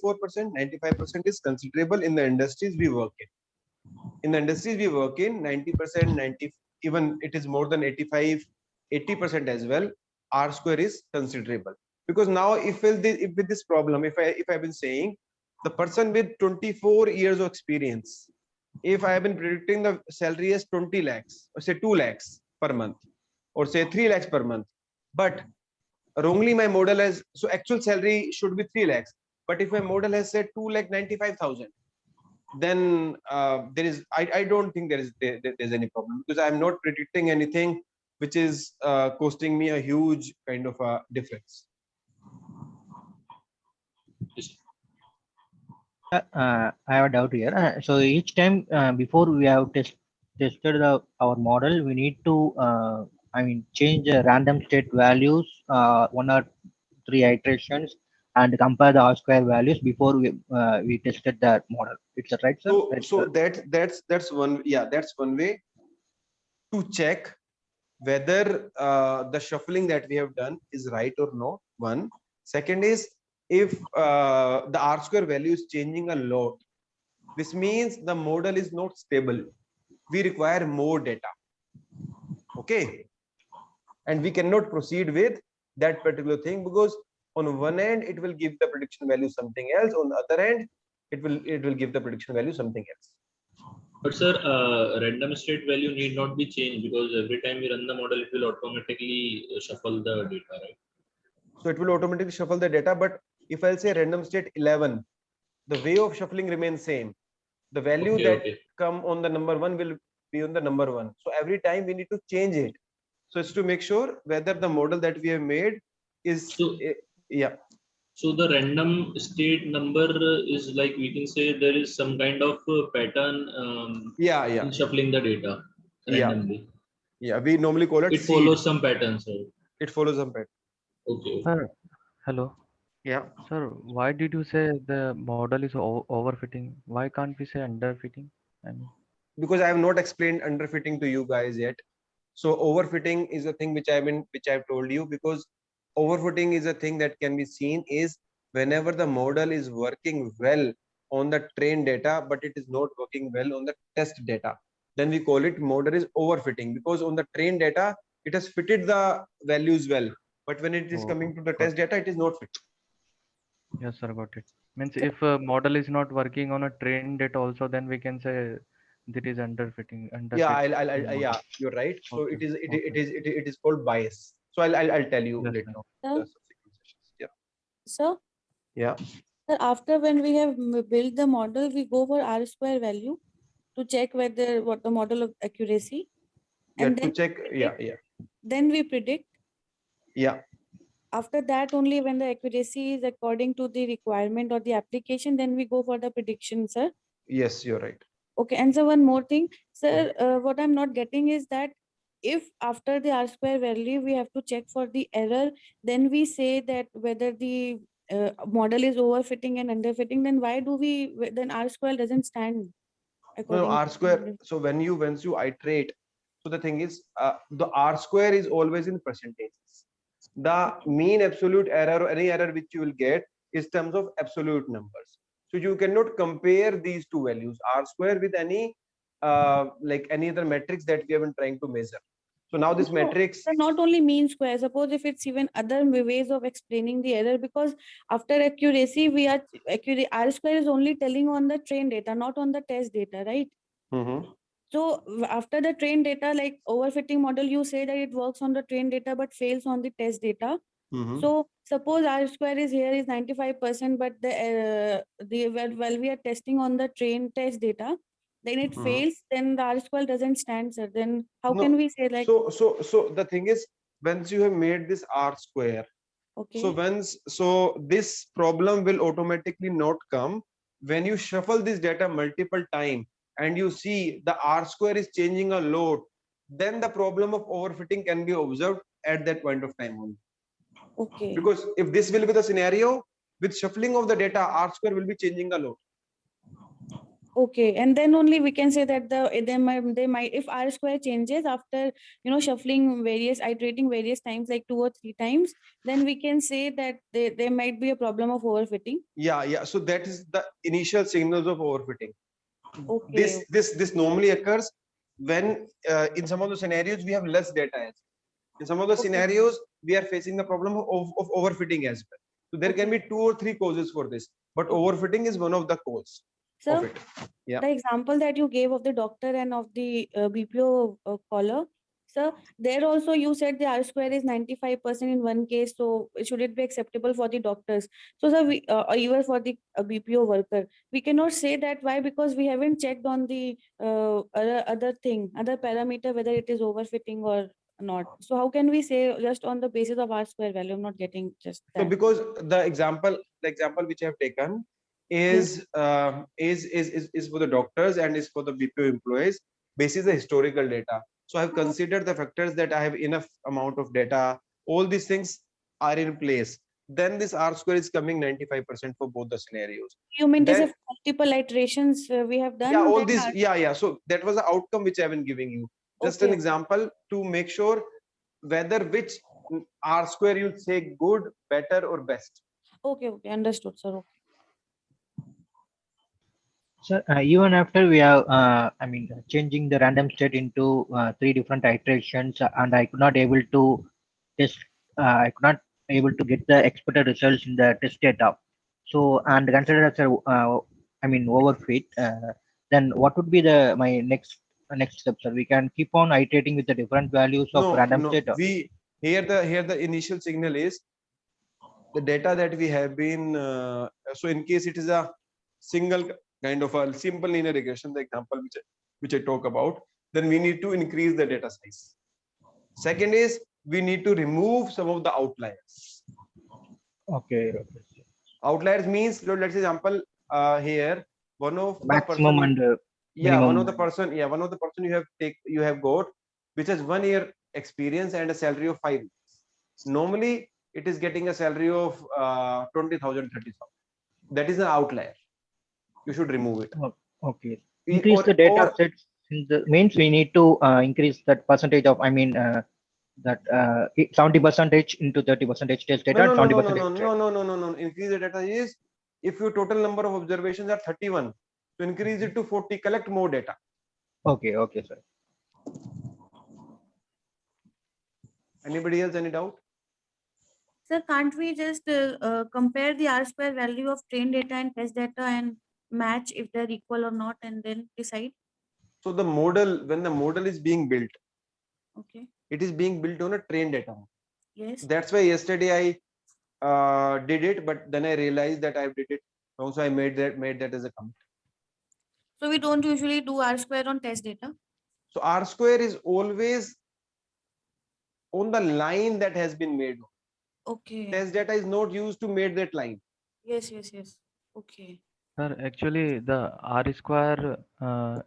95% is considerable in the industries we work in. In the industries we work in, 90%, 90, even it is more than 85, 80% as well. R square is considerable. Because now if with this problem, if I've been saying the person with 24 years of experience, if I have been predicting the salary as 20 lakhs, or say 2 lakhs per month, or say 3 lakhs per month, but wrongly my model has, so actual salary should be 3 lakhs, but if my model has said 2,95,000, then there is, I don't think there's any problem, because I'm not predicting anything which is costing me a huge kind of a difference. I have a doubt here. So each time before we have tested our model, we need to change the random state values 1 or 3 iterations and compare the R square values before we tested the model. Is that right, sir? So that's one, yeah, that's one way to check whether the shuffling that we have done is right or not. One. Second is, if the R square value is changing a lot, this means the model is not stable. We require more data. Okay. And we cannot proceed with that particular thing, because on one end it will give the prediction value something else, on the other end it will give the prediction value something else. But sir, random state value need not be changed, because every time we run the model, it will automatically shuffle the data, right? So it will automatically shuffle the data, but if I'll say random state 11, the way of shuffling remains same. The value that come on the number 1 will be on the number 1. So every time we need to change it. So it's to make sure whether the model that we have made is, yeah. So the random state number is like, we can say there is some kind of pattern in shuffling the data randomly. Yeah, we normally call it It follows some patterns, right? It follows some pattern. Okay. Sir, hello. Yeah. Sir, why did you say the model is overfitting? Why can't we say underfitting? Because I have not explained underfitting to you guys yet. So overfitting is a thing which I've told you, because overfitting is a thing that can be seen is whenever the model is working well on the trained data, but it is not working well on the test data. Then we call it model is overfitting, because on the trained data, it has fitted the values well. But when it is coming to the test data, it is not fit. Yes, sir, got it. Means if a model is not working on a trained data also, then we can say that is underfitting. Yeah, yeah, you're right. So Okay. it is called bias. So I'll tell you later on. Sir? Yeah. Sir? Yeah. Sir, after when we have built the model, we go for R square value to check whether what the model of accuracy. Yeah, And to then check. Yeah. then we predict. Yeah. After that, only when the accuracy is according to the requirement or the application, then we go for the prediction, sir. Yes, you're right. Okay, and so one more thing, sir, what I'm not getting is that if after the R square value, we have to check for the error, then we say that whether the model is overfitting and underfitting, then why do then R square doesn't stand according No, R to square. So once you iterate, so the thing is, the R square is always in percentages. The mean absolute error or any error which you will get is terms of absolute numbers. So you cannot compare these two values, R square, with any like any other metrics that we have been trying to measure. So now this matrix. So not only mean square, suppose if it's even other ways of explaining the error, because after accuracy, R square is only telling on the trained data, not on the test data, right? So after the trained data, like overfitting model, you say that it works on the trained data but fails on the test data. So suppose R square is here is 95%, but while we are testing on the trained test data, then it fails, then the R square doesn't stand, sir. Then how can we say like? So the thing is, once you have made this R square, okay. So this problem will automatically not come when you shuffle this data multiple times and you see the R square is changing a lot, then the problem of overfitting can be observed at that point of time only. Okay. Because if this will be the scenario, with shuffling of the data, R square will be changing a lot. Okay, and then only we can say that they might if R square changes after shuffling iterating various times, like 2 or 3 times, then we can say that there might be a problem of overfitting. Yeah. So that is the initial signals of overfitting. Okay. This normally occurs when in some of the scenarios we have less data. In some of the scenarios we are facing the problem of overfitting as well. So there can be 2 or 3 causes for this, but overfitting is one of the causes of it. Yeah. The example that you gave of the doctor and of the BPO caller, sir, there also you said the R square is 95% in one case, so should it be acceptable for the doctors? So sir, or even for the BPO worker, we cannot say that. Why? Because we haven't checked on the other parameter, whether it is overfitting or not. So how can we say just on the basis of R square value? I'm not getting just that. So because the example which I have taken is for the doctors and is for the BPO employees. Basis the historical data. So I've considered the factors that I have enough amount of data. All these things are in place. Then this R square is coming 95% for both the scenarios. You mean to say multiple iterations we have done? Yeah, all these. Yeah. So that was the outcome which I have been giving you. Just an example to make sure whether which R square you say good, better, or best. Okay, understood, sir. Sir, even after we have, changing the random state into 3 different iterations, and I could not able to test, I could not able to get the expected results in the test data. So, and consider as overfit. Then what would be my next step, sir? We can keep on iterating with the different values of random state. Here the initial signal is the data that we have been. So in case it is a single kind of a simple linear regression, the example which I talk about, then we need to increase the data size. Second is we need to remove some of the outliers. Okay. Outliers means, let's say example here, one of maximum the person, and one of the person you have got which has 1 year experience and a salary of 5 years. Normally it is getting a salary of 20,000, 30,000. That is an outlier. You should remove it. Okay. Increase the data sets means we need to increase that percentage of 70% into 30% test data. No. Increase the data is if your total number of observations are 31, so increase it to 40. Collect more data. Okay, sir. Anybody else any doubt? Sir, can't we just compare the R square value of trained data and test data and match if they're equal or not, and then decide? So the model, when the model is being built, it is being built on a trained data. Yes. That's why yesterday I did it, but then I realized that I did it. Also, I made that as a commit. So we don't usually do R square on test data. So R square is always on the line that has been made. Okay. Test data is not used to make that line. Yes. Okay. Sir, actually, the R square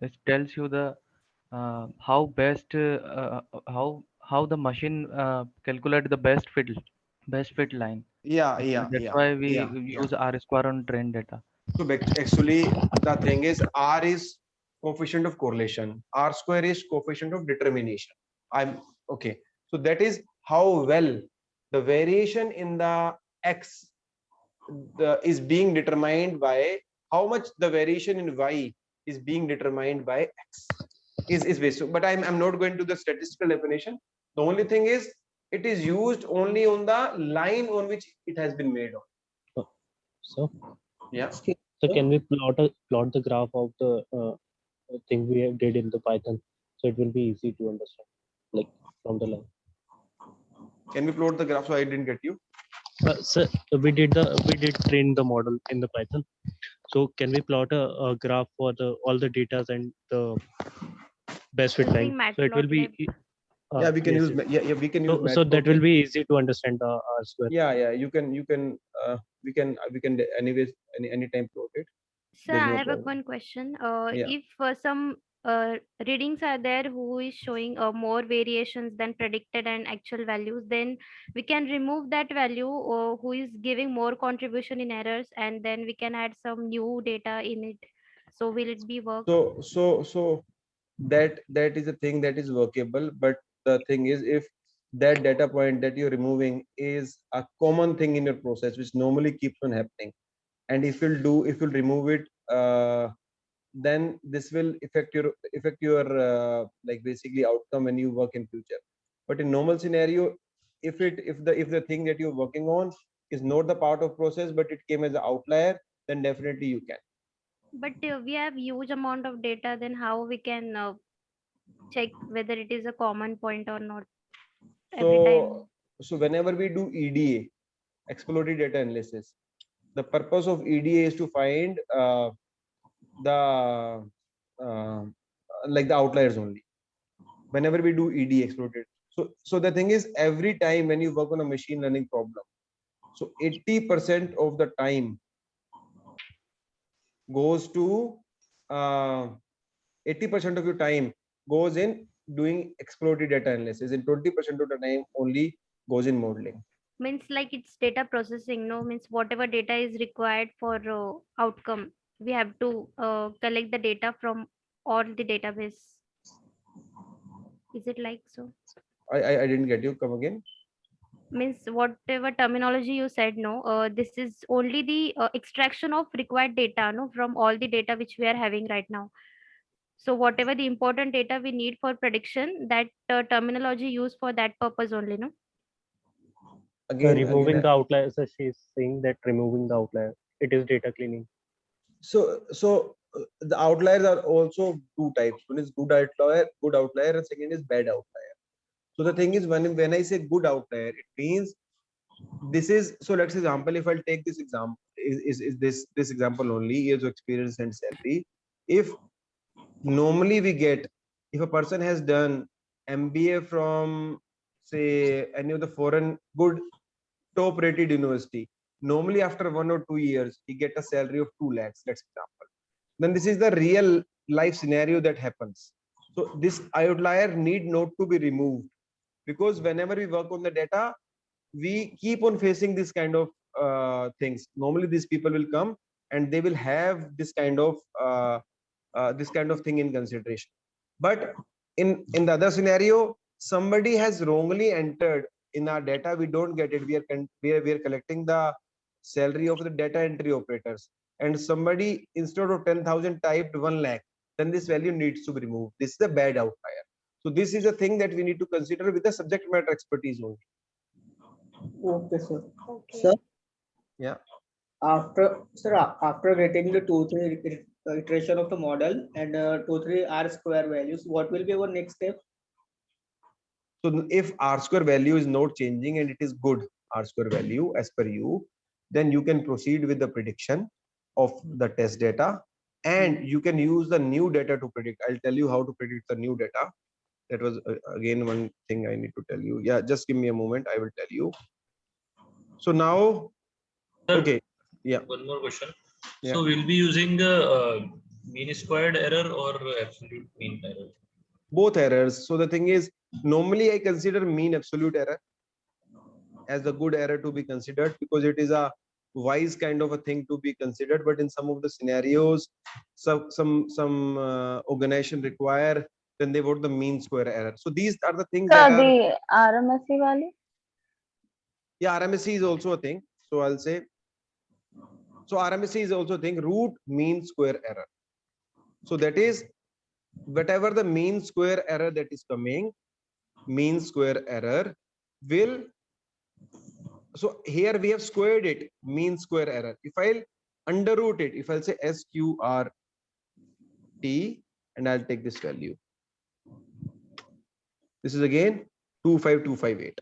it tells you the how the machine calculate the best fit line. That's why we use R square on trained data. So actually, the thing is, R is coefficient of correlation. R square is coefficient of determination. So that is how well the variation in the X is being determined by how much the variation in Y is being determined by X is based. But I'm not going to the statistical definition. The only thing is it is used only on the line on which it has been made on. So yeah. So can we plot the graph of the thing we did in the Python, so it will be easy to understand, like from the line. Can we plot the graph? So I didn't get you. Sir, we did train the model in the Python. So can we plot a graph for all the data and the best fit line? So it will be. We can use. We can use. So that will be easy to understand the R square. Yeah. We can anyways anytime plot it. Sir, There's I no have problem. one question. Yeah. If some readings are there who is showing more variations than predicted and actual values, then we can remove that value or who is giving more contribution in errors, and then we can add some new data in it. So will it be work? So that is a thing that is workable, but the thing is, if that data point that you're removing is a common thing in your process which normally keeps on happening, and if you'll remove it, then this will affect your like basically outcome when you work in future. But in normal scenario, if the thing that you're working on is not the part of process but it came as an outlier, then definitely you can. But we have huge amount of data, then how we can check whether it is a common point or not every time? So whenever we do EDA, exploratory data analysis, the purpose of EDA is to find the uh, like the outliers only. Whenever we do EDA, exploratory. So the thing is, every time when you work on a machine learning problem, so 80% of the time goes to 80% of your time goes in doing exploratory data analysis, and 20% of the time only goes in modeling. Means like it's data processing, no? Means whatever data is required for outcome, we have to collect the data from all the database. Is it like so? I didn't get you. Come again. Means whatever terminology you said, no, this is only the extraction of required data, no, from all the data which we are having right now. So whatever the important data we need for prediction, that terminology used for that purpose only, no? Removing the outlier. So she's saying that removing the outlier, it is data cleaning. So the outliers are also two types. One is good outlier, and second is bad outlier. So the thing is, when I say good outlier, it means this is, so let's example, if I'll take this example, is this example only, years of experience and salary. If normally we get, if a person has done MBA from say any of the foreign good top rated university, normally after 1 or 2 years he get a salary of 2 lakhs, let's example. Then this is the real life scenario that happens. So this outlier need not to be removed, because whenever we work on the data, we keep on facing this kind of things. Normally these people will come and they will have this kind of thing in consideration. But in the other scenario, somebody has wrongly entered in our data, we don't get it. We are collecting the salary of the data entry operators, and somebody instead of 10,000 typed 1 lakh, then this value needs to be removed. This is a bad outlier. So this is a thing that we need to consider with the subject matter expertise only. Okay, sir. Okay. Sir, Yeah. after getting the 2-3 iteration of the model and 2-3 R-square values, what will be our next step? So if R-square value is not changing and it is good R-square value as per you, then you can proceed with the prediction of the test data, and you can use the new data to predict. I'll tell you how to predict the new data. That was again one thing I need to tell you. Yeah, just give me a moment. I will tell you. So now, okay, yeah. One more question. Yeah. So we'll be using mean squared error or absolute mean error? Both errors. So the thing is, normally I consider mean absolute error as a good error to be considered, because it is a wise kind of a thing to be considered. But in some of the scenarios, some organization require, then they want the mean square error. So these are the things that are. The RMSE value? Yeah, RMSE is also a thing. So I'll say, so RMSE is also a thing, root mean square error. So that is, whatever the mean square error that is coming, mean square error will, so here we have squared it, mean square error. If I'll underroot it, if I'll say SQRT, and I'll take this value, this is again 25258.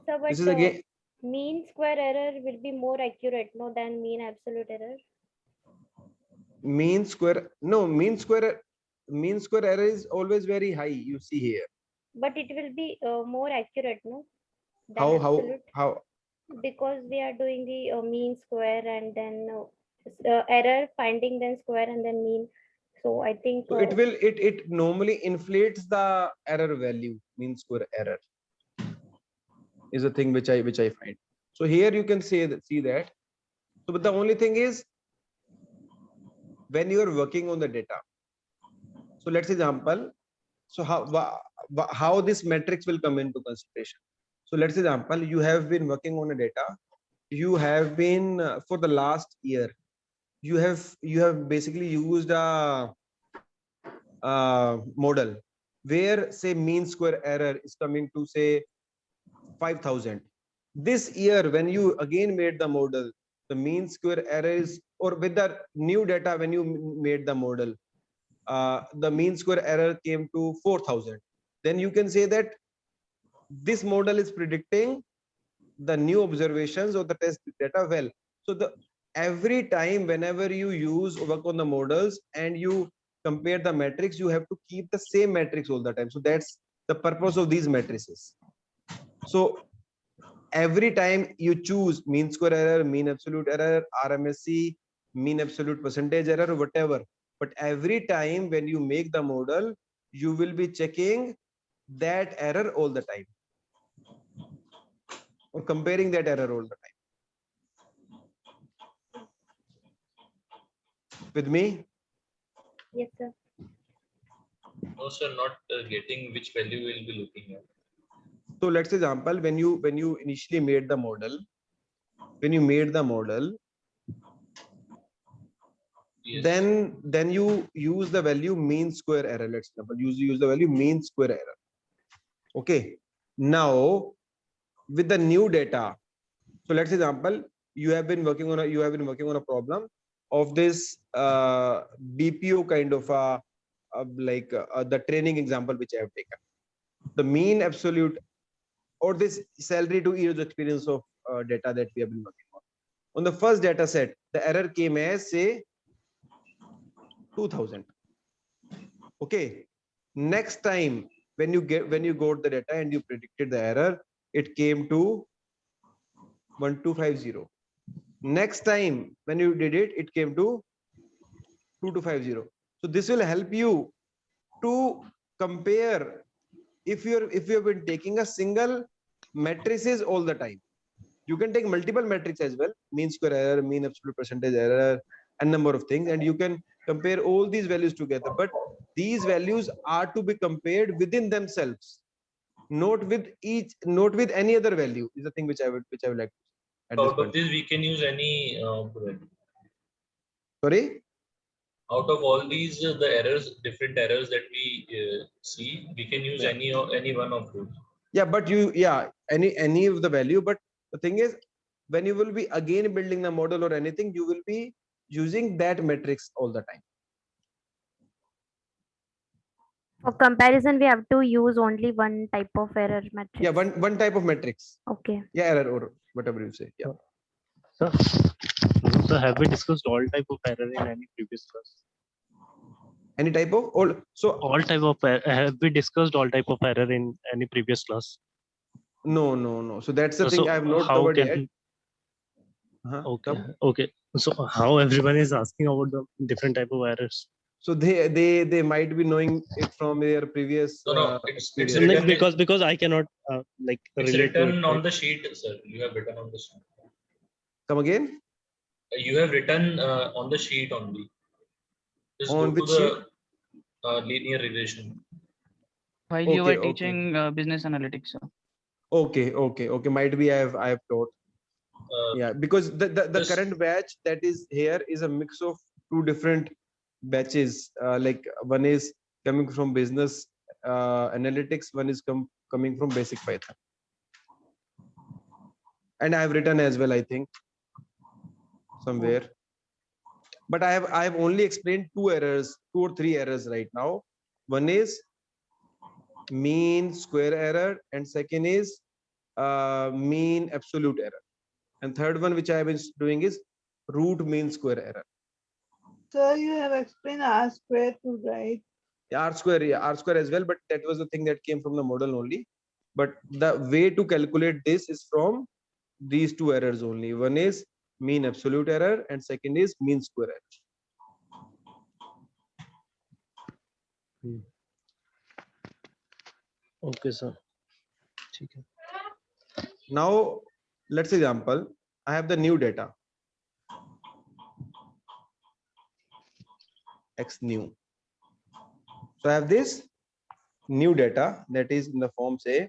So but This is again mean square error will be more accurate, no, than mean absolute error. Mean square error is always very high, you see here. But it will be more accurate, no, than How absolute. how Because we are doing the mean square and then error, finding, then square, and then mean. So I think So it normally inflates the error value, mean square error is a thing which I find. So here you can see that. So but the only thing is when you are working on the data. So let's example. So how this matrix will come into consideration. So let's example, you have been working on a data. You have been for the last year. You have basically used a model where say mean square error is coming to say 5,000. This year, when you again made the model, the mean square error is, or with the new data when you made the model, the mean square error came to 4,000. Then you can say that this model is predicting the new observations of the test data well. So every time whenever you work on the models and you compare the metrics, you have to keep the same metrics all the time. So that's the purpose of these matrices. So every time you choose mean square error, mean absolute error, RMSE, mean absolute percentage error, whatever, but every time when you make the model, you will be checking that error all the time or comparing that error all the time. With me? yes, sir. No, sir, not getting which value we'll be looking at. So let's example, when you initially made the model, Yes. then you use the value mean square error. Let's example, use the value mean square error. Okay. Now with the new data, so let's example, you have been working on a problem of this BPO kind of the training example which I have taken. The mean absolute or this salary to years experience of data that we have been working on. On the first data set, the error came as say 2,000. Okay. Next time when you got the data and you predicted the error, it came to 1250. Next time when you did it, it came to 2250. So this will help you to compare if you have been taking a single matrices all the time. You can take multiple metrics as well, mean square error, mean absolute percentage error, and number of things, and you can compare all these values together. But these values are to be compared within themselves, not with any other value. Is the thing which I would like to say. Out of this, we can use any value. Sorry. Out of all these, the errors, different errors that we see, we can use any one of those. Yeah, but any of the value. But the thing is, when you will be again building the model or anything, you will be using that matrix all the time. For comparison, we have to use only one type of error matrix. Yeah, one type of matrix. Okay. Yeah, error or whatever you say. Yeah. So have we discussed all type of error in any previous class? Any type of all? So all type of have we discussed all type of error in any previous class? No. So that's the thing I have not covered yet. Okay. So how everyone is asking about the different type of errors? So they might be knowing it from their previous. No, it's written because I cannot it's relate written to it, on right? the sheet, sir. You have written on the sheet. Come again? You have written on the sheet only. Just on go which to the linear regression. While you were teaching business analytics, sir. Okay. Might be I have taught. Yeah, because the current batch that is here is a mix of two different batches. Like one is coming from business analytics, one is coming from basic Python. And I have written as well, I think, somewhere. But I have only explained two or three errors right now. One is mean square error, and second is mean absolute error. And third one which I have been doing is root mean square error. Sir, you have explained R square too, right? Yeah, R square as well, but that was the thing that came from the model only. But the way to calculate this is from these two errors only. One is mean absolute error, and second is mean square error. Okay, sir. Okay. Now let's example, I have the new data x new. So I have this new data that is in the form, say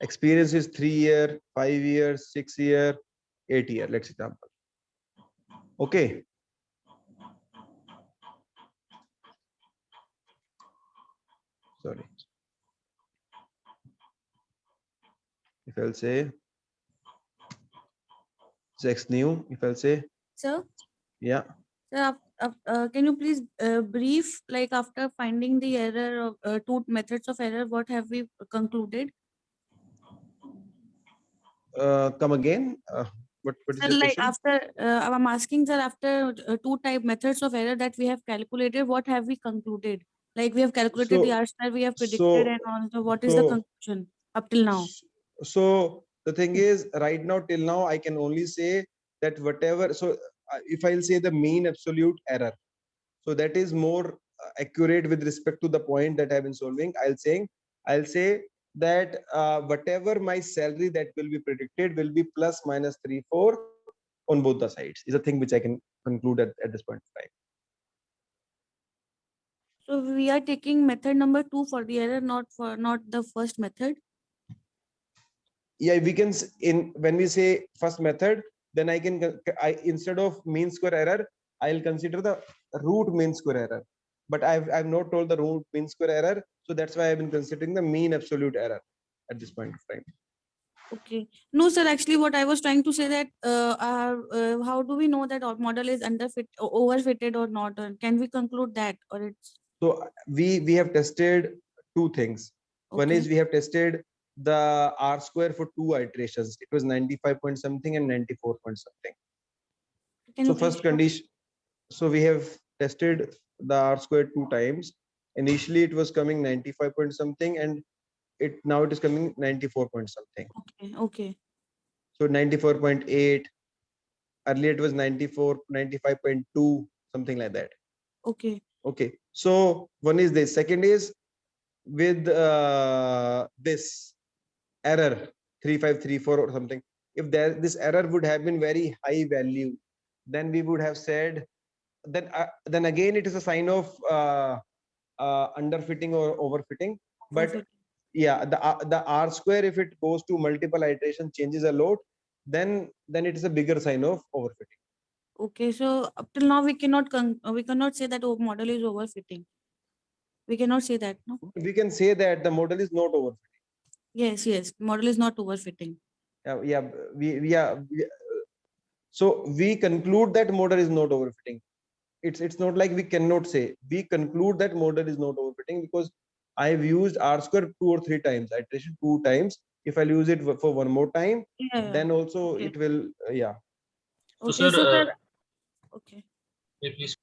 experience is 3 year, 5 years, 6 year, 8 year, let's example. Okay. Sorry. If I'll say x new, if I'll say, Sir, yeah. sir, can you please brief, like after finding the error of two methods of error, what have we concluded? Come again. What is Sir, your like question? after I'm asking, sir, after two type methods of error that we have calculated, what have we concluded? Like we have calculated the R square, we have predicted, and also what is the conclusion up till now? So the thing is, right now till now, I can only say that whatever. So if I'll say the mean absolute error, so that is more accurate with respect to the point that I've been solving. I'll say that whatever my salary that will be predicted will be plus minus 3, 4 on both the sides, is a thing which I can conclude at this point of time. So we are taking method number 2 for the error, not the first method. Yeah, we can when we say first method, then I instead of mean square error, I'll consider the root mean square error. But I've not told the root mean square error, so that's why I've been considering the mean absolute error at this point of time. Okay. No, sir. Actually, what I was trying to say that how do we know that our model is overfitted or not? Or can we conclude that, or it's? So we have tested two things. One is we have tested the R square for two iterations. It was 95 point something and 94 point something. So first condition. So we have tested the R square 2 times. Initially, it was coming 95 point something, and now it is coming 94 point something. Okay. Okay. So 94.8. Earlier it was 95.2, something like that. Okay. Okay. So one is this. Second is with this error 3534 or something. If this error would have been very high value, then we would have said then again it is a sign of underfitting or overfitting. But yeah, the R square, if it goes to multiple iteration, changes a lot, then it is a bigger sign of overfitting. Okay. So up till now we cannot say that model is overfitting. We cannot say that, no. We can say that the model is not overfitting. Yes. Yes. Model is not overfitting. Yeah. So we conclude that model is not overfitting. It's not like we cannot say. We conclude that model is not overfitting because I've used R square 2 or 3 times, iteration 2 times. If I'll use it for one more time, then also it will, yeah. Okay, so sir, okay. Yeah, please.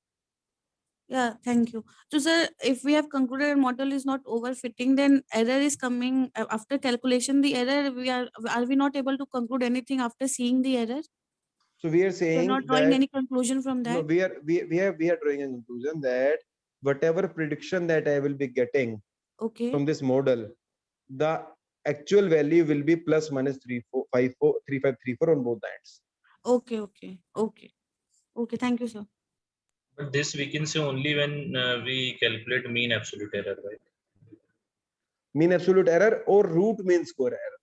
Yeah, thank you. So sir, if we have concluded model is not overfitting, then error is coming after calculation. The error, are we not able to conclude anything after seeing the error? So we are saying we're not drawing that, any conclusion from that. No, we are drawing a conclusion that whatever prediction that I will be getting from this model, the actual value will be plus minus 3534 on both ends. Okay. Thank you, sir. But this we can say only when we calculate mean absolute error, right? Mean absolute error or root mean square error.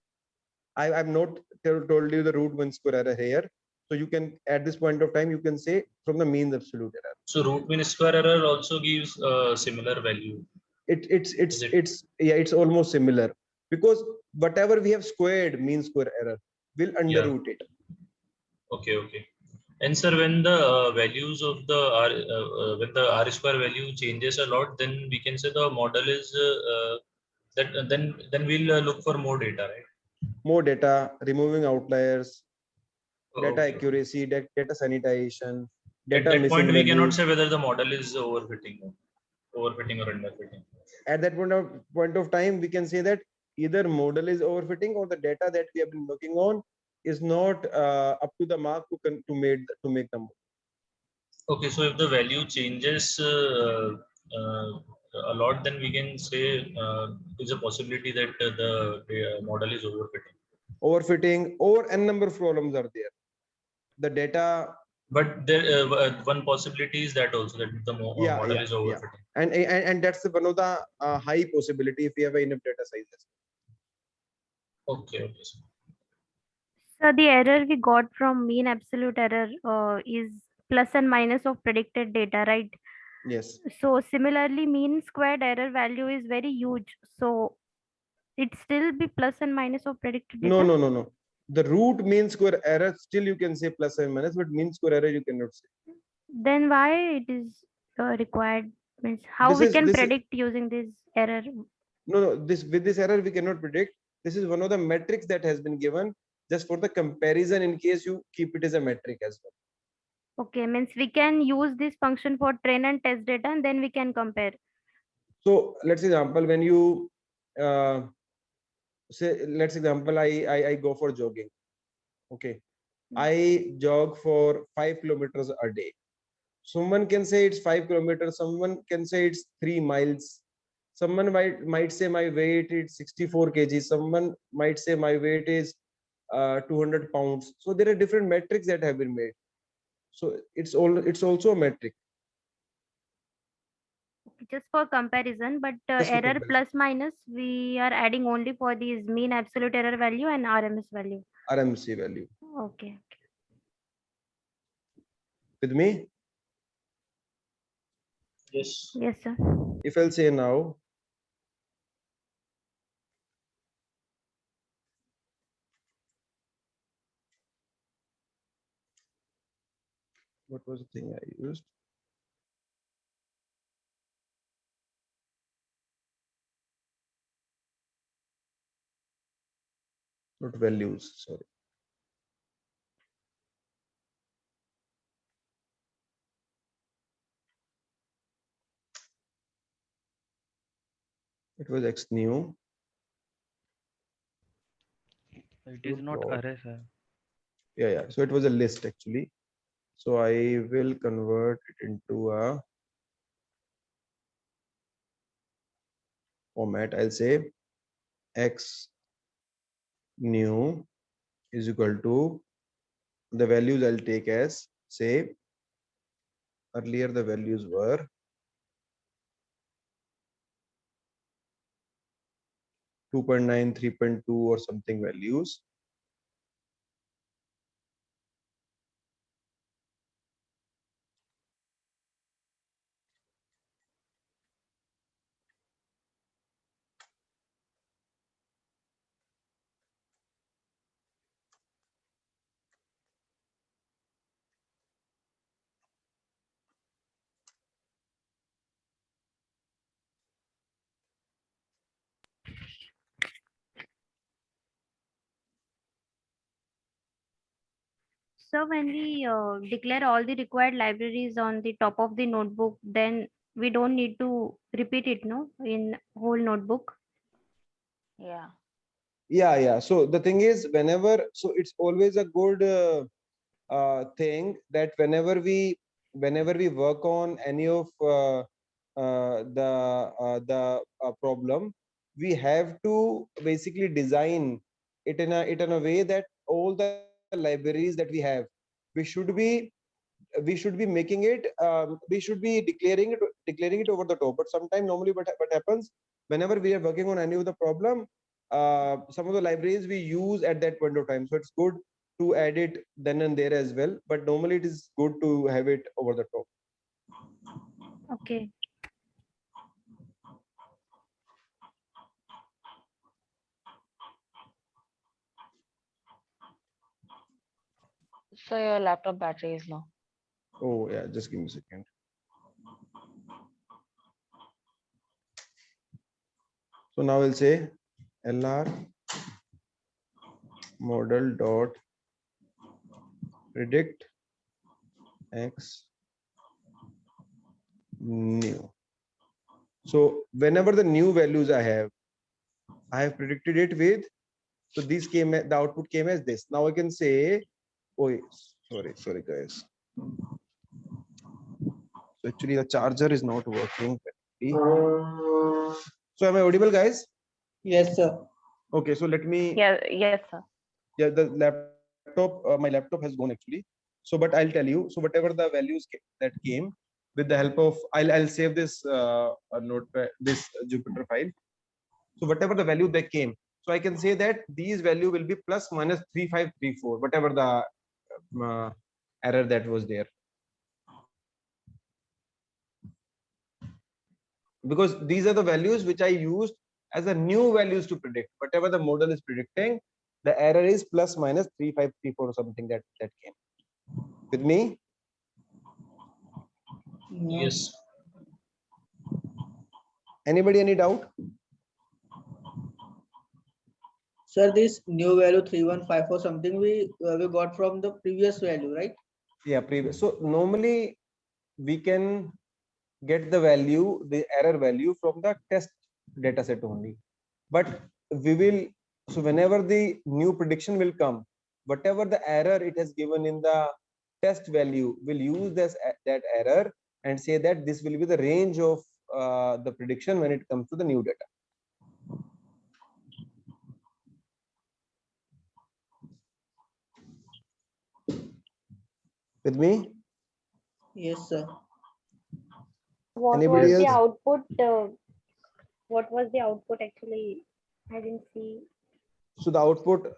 I've not told you the root mean square error here. So you can, at this point of time, you can say from the mean absolute error. So root mean square error also gives a similar value. It's almost similar because whatever we have squared mean square error will underroot it. Okay. And sir, when the values of the when the R square value changes a lot, then we can say the model is then we'll look for more data, right? More data, removing outliers, data accuracy, data sanitization, data At that missing point, we cannot values. say whether the model is overfitting or underfitting. At that point of time, we can say that either model is overfitting or the data that we have been working on is not up to the mark to make the model. Okay, so if the value changes a lot, then we can say there's a possibility that the model is overfitting. Overfitting or n number of problems are there. The data. But there, one possibility is that also that the model is overfitting. And that's one of the high possibility if you have enough data sizes. Okay. Okay. So the error we got from mean absolute error is plus and minus of predicted data, right? Yes. So similarly, mean squared error value is very huge. So it still be plus and minus of predicted data? No. The root mean square error, still you can say plus and minus, but mean square error you cannot say. Then why it is required? Means how we can predict using this error? No, with this error we cannot predict. This is one of the metrics that has been given just for the comparison in case you keep it as a metric as well. Okay, means we can use this function for train and test data and then we can compare. So let's example when you say, let's example I go for jogging. Okay. I jog for 5 kilometers a day. Someone can say it's 5 kilometers. Someone can say it's 3 miles. Someone might say my weight is 64 kg. Someone might say my weight is 200 pounds. So there are different metrics that have been made. So it's also a metric. Just for comparison, but error plus minus we are adding only for these mean absolute error value and RMS value. RMC value. Okay. With me? Yes. Yes, sir. If I'll say now, what was the thing I used? Not values, sorry. It was X new. It is not array, sir. Yeah. So it was a list actually. So I will convert it into a format. I'll say X new is equal to the values I'll take as, say, earlier the values were 2.9, 3.2 or something values. So when we declare all the required libraries on the top of the notebook, then we don't need to repeat it, no, in whole notebook. Yeah. So the thing is, so it's always a good thing that whenever we work on any of the problem, we have to basically design it in a way that all the libraries that we have, we should be making it, we should be declaring it over the top. But sometimes normally what happens whenever we are working on any of the problem, some of the libraries we use at that point of time, so it's good to add it then and there as well, but normally it is good to have it over the top. Okay. So your laptop battery is low. Oh yeah, just give me a second. So now I'll say LR model dot predict X new. So whenever the new values I have predicted it with So this came, the output came as this. Now I can say, oh, sorry guys. So actually the charger is not working. So am I audible, guys? Yes, sir. Okay, so let me. Yes, sir. Yeah, the laptop, my laptop has gone actually. So, but I'll tell you. So whatever the values that came with the help of, I'll save this notepad, this Jupyter file. So whatever the value they came, so I can say that these value will be plus minus 3534, whatever the error that was there. Because these are the values which I used as a new values to predict. Whatever the model is predicting, the error is plus minus 3534 or something that came. With me? Yes. Anybody any doubt? Sir, this new value 3154 something we got from the previous value, right? Yeah, previous. So normally we can get the value, the error value from the test data set only. But we will, so whenever the new prediction will come, whatever the error it has given in the test value, will use that error and say that this will be the range of the prediction when it comes to the new data. With me? Yes, sir. What Anybody was the else? output? What was the output actually? I didn't see. So the output,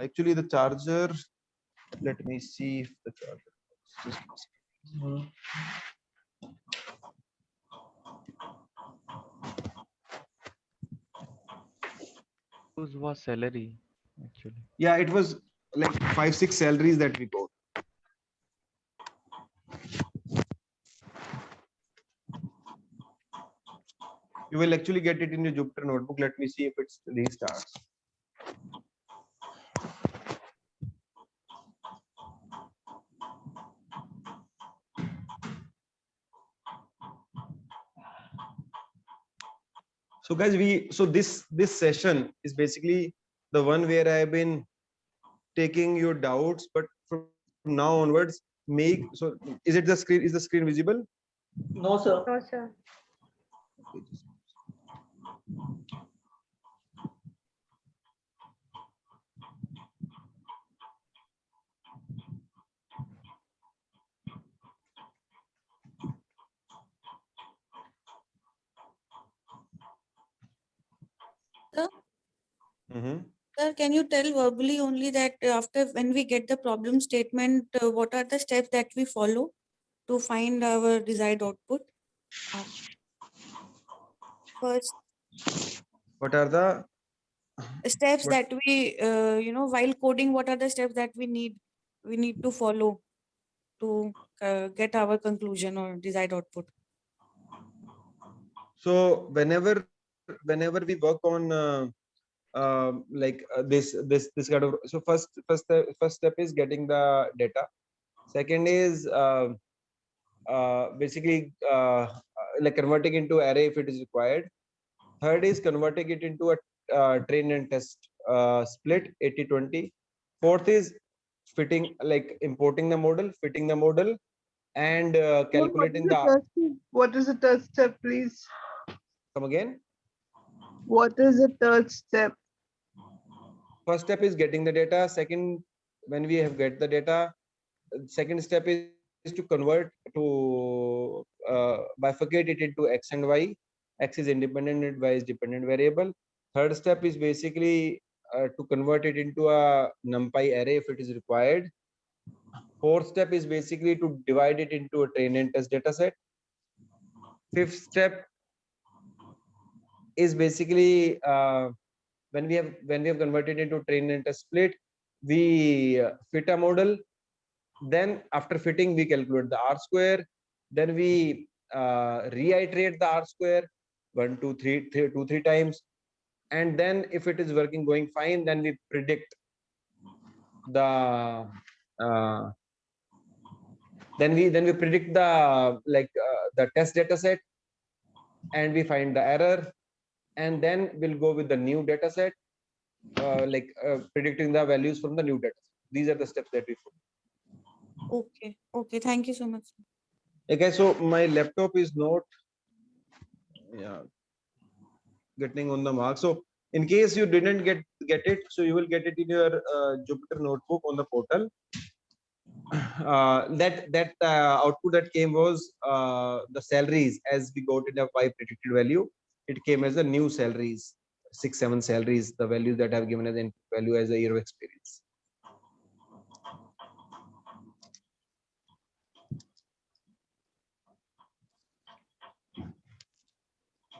actually the charger, let me see if the charger. Whose was salary actually? Yeah, it was like 5-6 salaries that we got. You will actually get it in your Jupyter notebook. Let me see if it restarts. So guys, this session is basically the one where I have been taking your doubts, but from now onwards, so is it the screen? Is the screen visible? No, sir. No, sir. Sir, Mm-hmm. sir, can you tell verbally only that after when we get the problem statement, what are the steps that we follow to find our desired output? First, What are the steps what? that we, while coding, what are the steps that we need to follow to get our conclusion or desired output? So whenever we work on this kind of, so first step is getting the data. Second is basically like converting into array if it is required. Third is converting it into a train and test split 80-20. Fourth is fitting, like importing the model, fitting the model, and calculating the. What is the third step, please? Come again. What is the third step? First step is getting the data. Second, when we have get the data, second step is to convert to bifurcate it into x and y. X is independent and y is dependent variable. Third step is basically to convert it into a NumPy array if it is required. Fourth step is basically to divide it into a train and test data set. Fifth step is basically when we have converted into train and test split, we fit a model. Then after fitting, we calculate the R square. Then we reiterate the R square 1, 2, 3 times. And then if it is working going fine, then we predict the then we predict the the test data set, and we find the error, and then we'll go with the new data set, predicting the values from the new data. These are the steps that we follow. Okay. Okay. Thank you so much. Okay, so my laptop is not getting on the mark. So in case you didn't get it, so you will get it in your Jupyter notebook on the portal. That output that came was the salaries as we got in a 5 predicted value. It came as a new salaries, 6-7 salaries, the values that I have given as input value as a year of experience.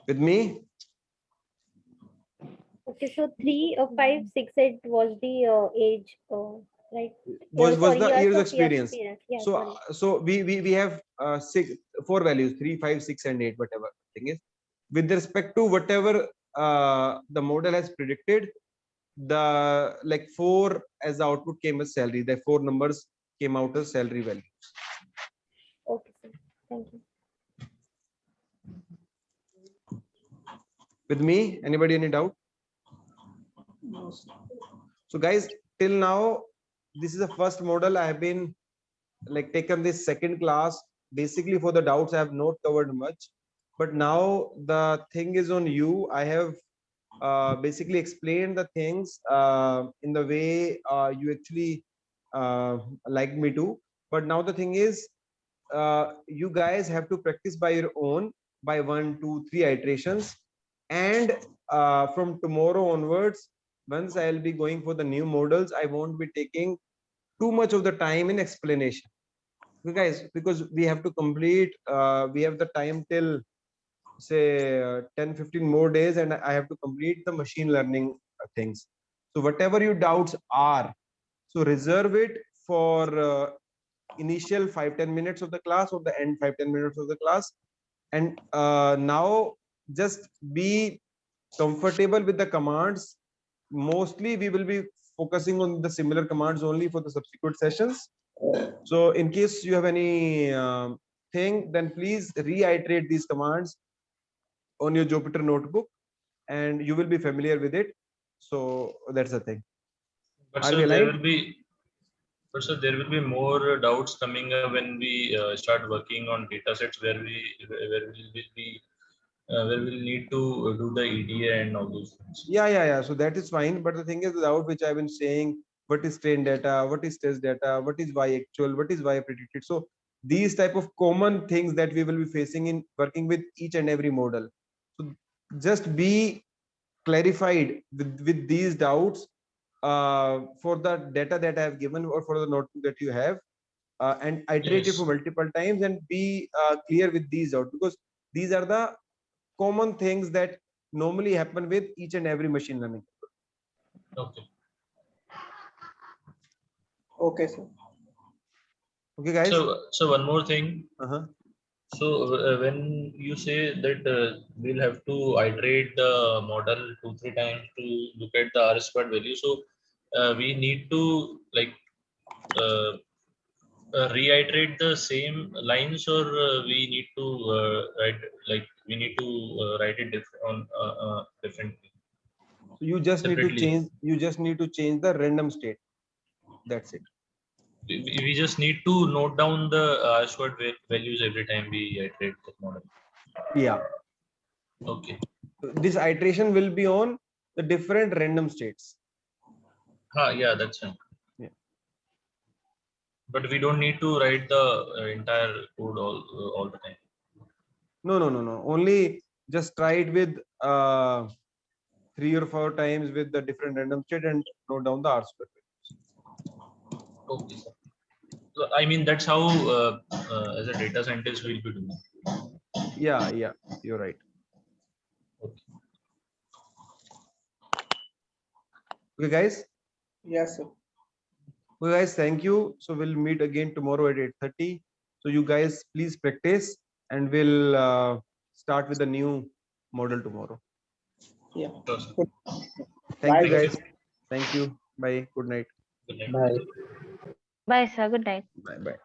With me? Okay, so 3, 5, 6, 8 was the age, right? Was Sorry, the years of experience. Yeah, So sorry. so we have 4 values, 3, 5, 6, and 8, whatever thing is. With respect to whatever the model has predicted, the 4 as the output came as salary. The 4 numbers came out as salary values. Okay, sir. Thank you. With me, anybody any doubt? So guys, till now, this is the first model I have been taken this second class. Basically for the doubts I have not covered much, but now the thing is on you. I have basically explained the things in the way you actually like me to. But now the thing is, you guys have to practice by your own, by 1, 2, 3 iterations, and from tomorrow onwards, once I'll be going for the new models, I won't be taking too much of the time in explanation. Okay, guys, because we have to complete, we have the time till say 10-15 more days, and I have to complete the machine learning things. So whatever your doubts are, so reserve it for initial 5-10 minutes of the class or the end 5-10 minutes of the class. And now just be comfortable with the commands. Mostly we will be focusing on the similar commands only for the subsequent sessions. So in case you have any thing, then please reiterate these commands on your Jupyter notebook and you will be familiar with it. So that's the thing. But Are sir, we there aligned? will be, but sir, there will be more doubts coming up when we start working on data sets where we'll need to do the EDA and all those things. Yeah. So that is fine. But the thing is, the doubt which I've been saying, what is trained data, what is test data, what is Y actual, what is Y predicted. So these type of common things that we will be facing in working with each and every model. So just be clarified with these doubts for the data that I have given or for the notebook that you have, and iterate it for multiple times and be clear with these doubts, because these are the common things that normally happen with each and every machine learning. Okay. Okay, sir. Okay, guys. So one more thing. So when you say that we'll have to iterate the model 2-3 times to look at the R squared value, so we need to reiterate the same lines, or we need to write it differently. So you just need to change. You just need to change the random state. That's it. We just need to note down the R squared values every time we iterate the model. Yeah. Okay. This iteration will be on the different random states. Yeah, that's fine. Yeah. But we don't need to write the entire code all the time. No. Only just try it with 3 or 4 times with the different random state and note down the R squared. Okay, sir. So, I mean, that's how as a data scientist we'll be doing. Yeah, you're right. Okay, guys. Yes, sir. Okay, guys, thank you. So we'll meet again tomorrow at 8:30. So you guys please practice, and we'll start with the new model tomorrow. Yeah. Thank you, guys. Thank you. Bye. Good night. Good night. Bye. Bye, sir. Good night. Bye.